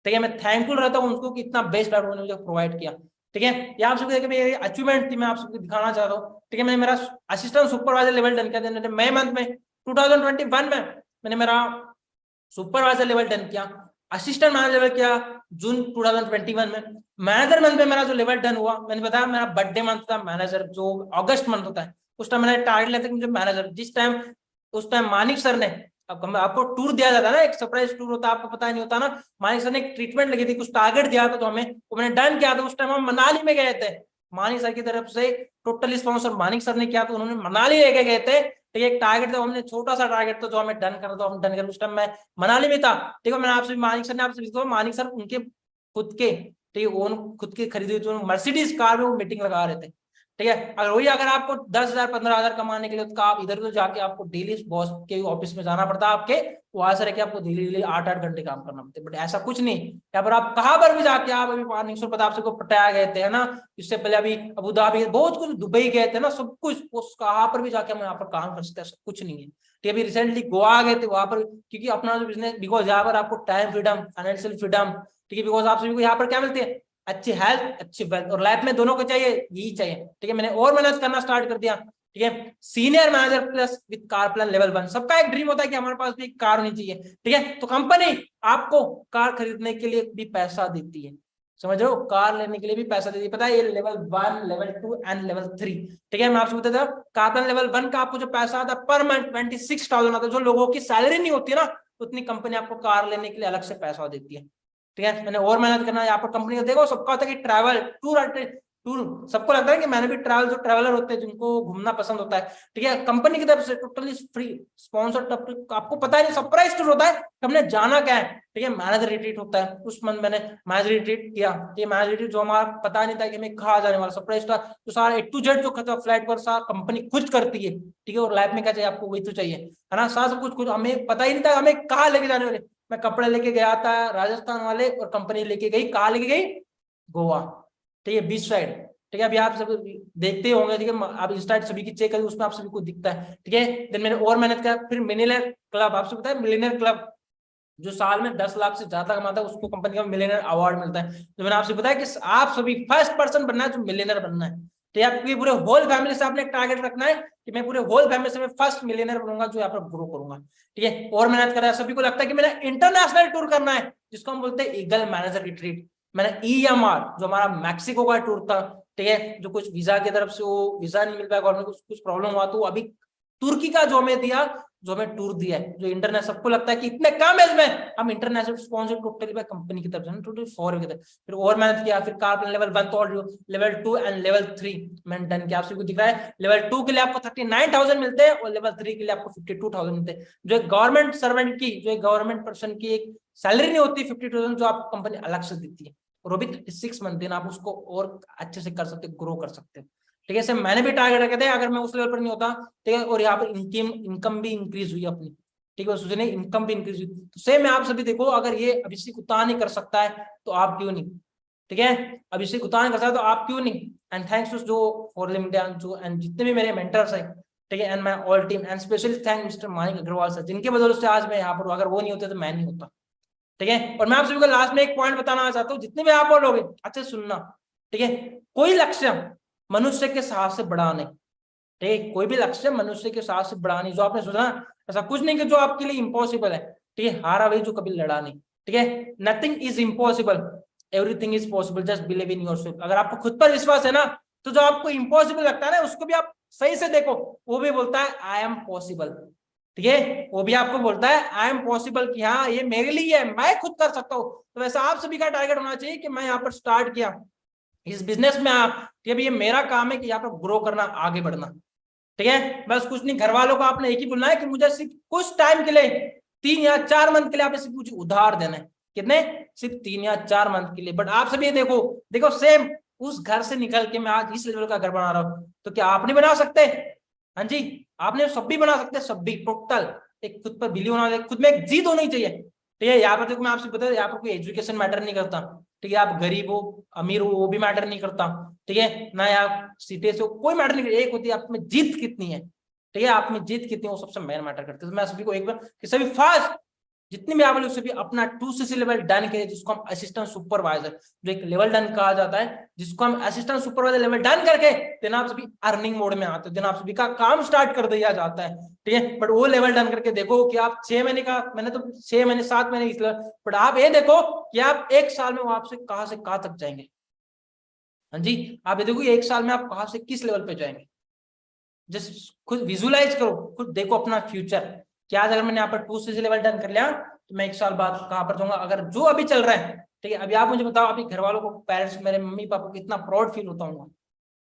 ठीक है। मैं थैंकफुल रहता हूँ उनको कि इतना बेस्ट प्लेटफॉर्म उन्होंने मुझे प्रोवाइड किया, ठीक है। ये आप सबको देखिए मेरी अचीवमेंट थी, मैं आप सबको दिखाना चाहता हूँ, ठीक है। मैंने मेरा असिस्टेंट सुपरवाइजर लेवल डन किया मई मंथ में 2021 में, मैंने मेरा सुपरवाइजर लेवल डन किया, असिस्टेंट मैनेजर लेवल किया जून 2021 में। मैनेजर मंथ में मेरा जो लेवल डन हुआ, मैंने बताया मेरा बर्थडे मंथ था, मैनेजर जो अगस्त मंथ होता है, उस टाइम मैंने टारगेट लिया था कि मुझे मैनेजर, जिस टाइम उस टाइम मानिक सर ने, अब आपको टूर दिया जाता है ना, एक सरप्राइज टूर होता है, आपको पता नहीं होता ना, मानिक सर ने एक ट्रीटमेंट लगी थी, कुछ टारगेट दिया था तो हमें, वो मैंने डन किया था। उस टाइम हम मनाली में गए थे, मानिक सर की तरफ से टोटली स्पॉन्सर मानिक सर ने किया, तो उन्होंने मनाली लेके गए थे। ठीक है, एक टारगेट था, हमने छोटा सा टारगेट था जो हमें डन कर दो, हम डन कर, उस टाइम मैं मनाली में था। ठीक है, मैंने आपसे मानिक सर ने आपसे मानिक सर उनके खुद के, ठीक है, वो खुद की खरीदी हुई मर्सिडीज कार में वो मीटिंग लगा रहे थे। ठीक है, अगर वही अगर आपको 10,000 15,000 कमाने के लिए, तो आप इधर उधर जाके आपको डेली बॉस के ऑफिस में जाना पड़ता है, आपके वहां से रह के आपको डेली 8-8 घंटे काम करना पड़ता है। बट ऐसा कुछ नहीं, यहाँ पर आप कहाँ पर भी जाके, आप अभी मानिक सर प्रताप से को पटाया गए थे, है ना, इससे पहले अभी अबू धाबी, बहुत कुछ, दुबई गए थे ना, सब कुछ उस कहाँ पर भी जाके हम यहाँ पर काम कर सकते हैं, सब कुछ नहीं है। ठीक है, अभी रिसेंटली गोवा गए थे, वहां पर क्योंकि अपना जो बिजनेस, बिकॉज यहाँ पर आपको टाइम फ्रीडम, फाइनेंशियल फ्रीडम, ठीक है, बिकॉज आप सभी को यहाँ पर क्या मिलती है, अच्छी हेल्थ, अच्छी वेल्थ, और लाइफ में दोनों को चाहिए, यही चाहिए। ठीक है, मैंने और मेहनत करना स्टार्ट कर दिया। ठीक है, senior manager plus with car plan level 1, सबका एक ड्रीम होता है कि हमारे पास भी एक कार होनी चाहिए। ठीक है, तो कंपनी आपको कार खरीदने के लिए भी पैसा देती है, समझ रहे हो, कार लेने के लिए भी पैसा देती है, पता है, ये लेवल 1, लेवल 2 एंड लेवल 3। ठीक है, मैं आपसे बताता हूँ, कार प्लान लेवल 1 का आपको जो पैसा आता है पर मंथ 26,000 आता है, जो लोगों की सैलरी नहीं होती है ना, उतनी कंपनी आपको कार लेने के लिए अलग से पैसा देती है। ठीक है, मैंने और मेहनत करना, यहाँ पर कंपनी को देखो, सबका होता है कि ट्रैवल टूर, सबको लगता है कि मैंने भी ट्रैवल, जो ट्रैवलर होते हैं जिनको घूमना पसंद होता है, ठीक है, कंपनी की तरफ से टोटली फ्री स्पॉन्सर, आपको पता है, सरप्राइज टूर होता है, हमने जाना क्या है। ठीक है, मैनेजर रिट्रीट होता है, उस मंथ मैंने मैनेजर रिट्रीट किया। ये मैनेजर रिट्रीट जो हमारा पता नहीं था कि हमें कहाँ जाने वाला, सरप्राइज था, तो सारा A to Z जो खर्चा फ्लाइट पर सारा कंपनी खुद करती है। ठीक है, और लाइफ में क्या चाहिए आपको, वही तो चाहिए, है ना, सारा सब कुछ खुद, हमें पता ही नहीं था हमें कहाँ लेके जाने वाले। मैं कपड़े लेके गया था राजस्थान वाले, और कंपनी लेके गई, कहाँ लेके गई, गोवा। ठीक है, बीच साइड। ठीक है, अभी आप सब देखते होंगे, ठीक है, आप इंस्टा सभी की चेक करें, उसमें आप सभी को दिखता है। ठीक है, देन मैंने और मेहनत किया, फिर मिलियनेयर क्लब, आपसे पता है मिलियनेयर क्लब जो साल में 10 लाख से ज्यादा कमाता है, उसको कंपनी का मिलियनेयर अवार्ड मिलता है। तो मैंने आपसे बताया कि आप सभी फर्स्ट पर्सन बनना है जो मिलियनेयर बनना है। तो आपकी पूरे होल फैमिली से आपने टारगेट रखना है कि मैं पूरे होल फैमिली से मैं फर्स्ट मिलियनेयर बनूंगा, जो यहाँ पर ग्रो करूंगा। ठीक है, और मेहनत कर रहा है, सभी को लगता है कि मैंने इंटरनेशनल टूर करना है, जिसको हम बोलते हैं ईगल मैनेजर रिट्रीट। मैंने EMR जो हमारा मैक्सिको का टूर था, ठीक है, जो कुछ वीजा की तरफ से वो वीजा नहीं मिल पाया, गवर्नमेंट को कुछ प्रॉब्लम हुआ, तो अभी तुर्की का जो हमें दिया, जो हमें टूर दिया है, जो इंटरनेशनल, सबको लगता है कि इतने कम एज में हम international sponsor totally by company की तरफ से, टोटली फॉर की तरफ। फिर और मेहनत किया, फिर कार प्लान लेवल 1 तो लेवल 2 एंड लेवल 3 मैंने डन किया। आपको दिख रहा है लेवल 2 के लिए आपको 39,000 मिलते हैं, और लेवल 3 के लिए आपको 52,000 मिलते हैं। जो एक गवर्नमेंट सर्वेंट की, जो एक गवर्नमेंट पर्सन की एक सैलरी नहीं होती 52,000, जो आप कंपनी अलग से देती है, और वो भी 36 मंथ दिन आप उसको और अच्छे से कर सकते, ग्रो कर सकते हैं। ठीक है, सर मैंने भी टारगेट रखे थे, अगर मैं उस लेवल पर नहीं होता, ठीक है, और यहाँ पर इनकम भी इंक्रीज हुई अपनी। ठीक है, उसने इनकम भी इंक्रीज हुई, तो सेम मैं आप सभी देखो, अगर ये अभिषेक उतान नहीं कर सकता है तो आप क्यों नहीं। ठीक है, अभिषेक उतान कर सकता है तो आप क्यों नहीं। एंड थैंक्स टू जो फॉर लिमिटेड जो एंड जितने भी मेरे मेंटर्स हैं, ठीक है, and my all team, and specially thank mister Manik Agarwal sir, जिनके बदौलत से आज मैं यहाँ पर, अगर वो नहीं होते तो मैं नहीं होता। ठीक है, और मैं आप सभी को लास्ट में एक पॉइंट बताना चाहता हूँ, जितने भी आप बोलोगे अच्छे सुनना। ठीक है, कोई लक्ष्य मनुष्य के साहस से बड़ा नहीं। ठीक है, कोई भी लक्ष्य मनुष्य के साहस से बड़ा नहीं, जो आपने सोचा ऐसा कुछ नहीं कि जो आपके लिए इम्पॉसिबल है। ठीक है, हारा वही जो कभी लड़ा नहीं। ठीक है, nothing is impossible, everything is possible, just believe in yourself. अगर आपको खुद पर विश्वास है ना, तो जो आपको इम्पॉसिबल लगता है ना, उसको भी आप सही से देखो, वो भी बोलता है आई एम पॉसिबल। ठीक है, वो भी आपको बोलता है आई एम पॉसिबल, कि हाँ ये मेरे लिए है, मैं खुद कर सकता हूँ। तो वैसा आप सभी का टारगेट होना चाहिए कि मैं यहाँ पर स्टार्ट किया इस बिजनेस में, आप ये मेरा काम है कि यहाँ पर ग्रो करना, आगे बढ़ना। ठीक है, बस कुछ नहीं, घर वालों को आपने एक ही बोलना है कि मुझे सिर्फ कुछ टाइम के लिए 3 या 4 मंथ के लिए आपने सिर्फ मुझे उधार देना है। कितने, सिर्फ 3 या 4 मंथ के लिए। बट आप सभी देखो देखो, सेम उस घर से निकल के मैं आज इस लेवल का घर बना रहा हूँ, तो क्या आप नहीं बना सकते। हाँ जी, आपने सब भी बना सकते, सब भी टोटल एक खुद पर बिलीव होना चाहिए, खुद में एक जीत होनी चाहिए। ठीक है, यहाँ पर देखो मैं आपसे बता, यहाँ पर कोई एजुकेशन मैटर नहीं करता। ठीक है, आप गरीब हो अमीर हो वो भी मैटर नहीं करता। ठीक है ना, आप सीटे से हो कोई मैटर नहीं करता, एक होती है आप में जीत कितनी है। ठीक है, आप में जीत कितनी है, वो सबसे मेन मैटर करते है। तो मैं सभी को एक बार कि सभी फास्ट जितने भी आप लोग सभी अपना 2cc लेवल डन करें, जिसको हम असिस्टेंट सुपरवाइजर, जो एक लेवल डन कहा जाता है, जिसको हम असिस्टेंट सुपरवाइजर लेवल डन करके देन आप सभी अर्निंग मोड में आते हो, देन आप सभी का काम स्टार्ट कर दिया जाता है। ठीक है, बट वो लेवल डन करके देखो कि आप 6 महीने का, मैंने तो 6 महीने 7 महीने इस लेवल, बट आप ये देखो कि आप 1 साल में वहां से कहां तक जाएंगे। हाँ जी, आप ये देखो 1 साल में आप कहां से किस लेवल पे जाएंगे। जस्ट खुद विजुलाइज करो, खुद देखो अपना फ्यूचर, कि आज अगर मैंने यहाँ पर 2cc लेवल डन कर लिया तो मैं 1 साल बाद कहां पर जाऊंगा, अगर जो अभी चल रहा है। ठीक है, अभी आप मुझे बताओ, अभी घर वालों को, पेरेंट्स, मेरे मम्मी पापा को कितना प्राउड फील होता होगा।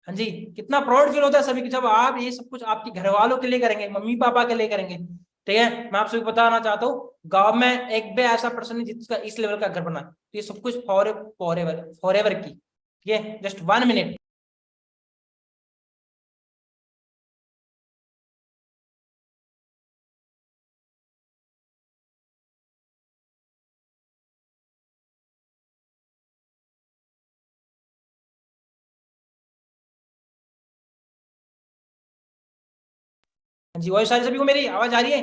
हाँ जी, कितना प्राउड फील होता है सभी की जब आप ये सब कुछ आपके घर वालों के लिए करेंगे, मम्मी पापा के लिए करेंगे। ठीक है, मैं आप सभी को बताना चाहता हूँ, गांव में एक भी ऐसा पर्सन नहीं जिसका इस लेवल का घर बना। तो ये सब कुछ फॉर एवर की। ठीक है, जस्ट 1 मिनट। हाँ जी, वही सारी सभी को मेरी आवाज आ रही है?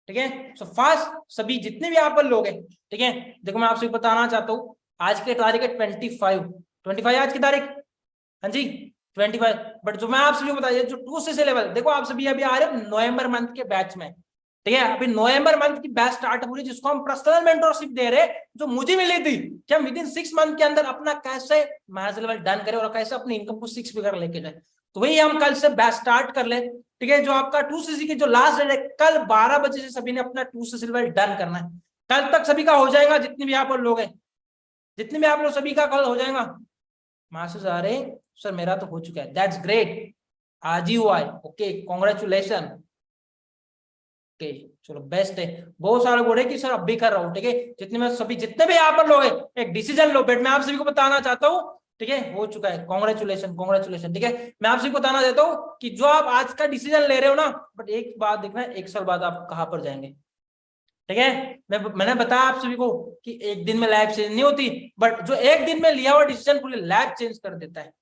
ठीक है, सो फास्ट सभी जितने भी यहाँ पर लोग हैं। ठीक है, देखो मैं आपसे बताना चाहता हूँ, आज की तारीख है 25 आज की तारीख। हाँ जी 25। बट जो मैं आप सभी को बताइए, जो 2cc लेवल, देखो आप सभी अभी आ रहे हो नवंबर मंथ के बैच में। ठीक है, अभी नवंबर मंथ की बैच स्टार्ट हो रही है, जिसको हम पर्सनल मेंटरशिप दे रहे हैं, जो मुझे मिली थी कि हम विद इन 6 मंथ के अंदर अपना कैसे मैच लेवल डन करें और कैसे अपनी इनकम को 6 फिगर लेके जाए। तो वही हम कल से बैच स्टार्ट कर ले। ठीक है, जो आपका 2cc की जो लास्ट डेट है, कल 12 बजे से सभी ने अपना 2cc लेवल डन करना है। कल तक सभी का हो जाएगा, जितने भी यहाँ पर लोग हैं, जितने भी आप लोग, सभी का कल हो जाएगा। मैसेज आ रहे सर मेरा तो हो चुका है, दैट्स ग्रेट, आज ही हुआ है। Okay, congratulation. ओके, चलो बेस्ट है। बहुत सारे बोल रहे कि सर अब भी कर रहा हूँ। ठीक है, जितने भी यहाँ पर लोग हैं, एक डिसीजन लो। बेट मैं आप सभी को बताना चाहता हूँ, ठीक है, हो चुका है, कॉन्ग्रेचुलेशन कॉन्ग्रेचुलेशन। ठीक है, मैं आप सभी को बताना चाहता हूँ कि जो आप आज का डिसीजन ले रहे हो ना, बट एक बात देखना है, 1 साल बाद आप कहाँ पर जाएंगे। ठीक है, मैंने बताया आप सभी को कि एक दिन में लाइफ चेंज नहीं होती, बट जो एक दिन में लिया हुआ डिसीजन पूरी लाइफ चेंज कर देता है।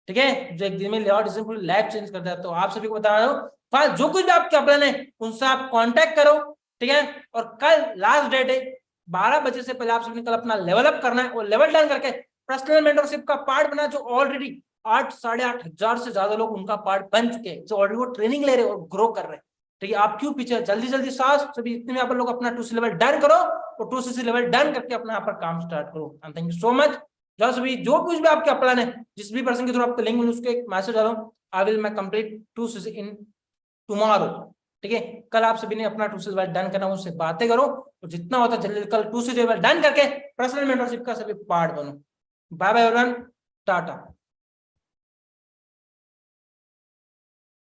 ठीक है, जो एक दिन में लिया हुआ डिसीजन पूरी लाइफ चेंज कर देता है। तो आप सभी को बता रहा हूँ, जो कुछ भी आपके प्लान है उनसे आप कांटेक्ट करो। ठीक है, और कल लास्ट डेट है, 12 बजे से पहले आप सभी ने कल अपना लेवल अप करना है, और लेवल डन करके पर्सनल मेंटरशिप का पार्ट बना, जो ऑलरेडी 8-8.5 हजार से ज्यादा लोग उनका पार्ट बन चुके हैं, जो ऑलरेडी वो ट्रेनिंग ले रहे हैं और ग्रो कर रहे हैं। ठीक है, आप क्यों पीछे, जल्दी जल्दी सांस सभी इतने में यहाँ पर लोग अपना 2cc लेवल डन करो, और 2cc लेवल डन करके अपना यहाँ पर काम स्टार्ट करो। Thank you so much. जो कुछ भी आपके प्लान है, जिस भी पर्सन के थ्रू आपको लिंक मिले, उसको एक मैसेज आ रहा हूँ, आई विल मैं कंप्लीट 2cc इन टुमारो। ठीक है, कल आप सभी ने अपना 2cc लेवल डन करना, उससे बातें करो, और जितना होता है जल्दी कल 2cc लेवल डन करके पर्सनल मेंटरशिप का सभी पार्ट बनो। Bye bye everyone, Tata.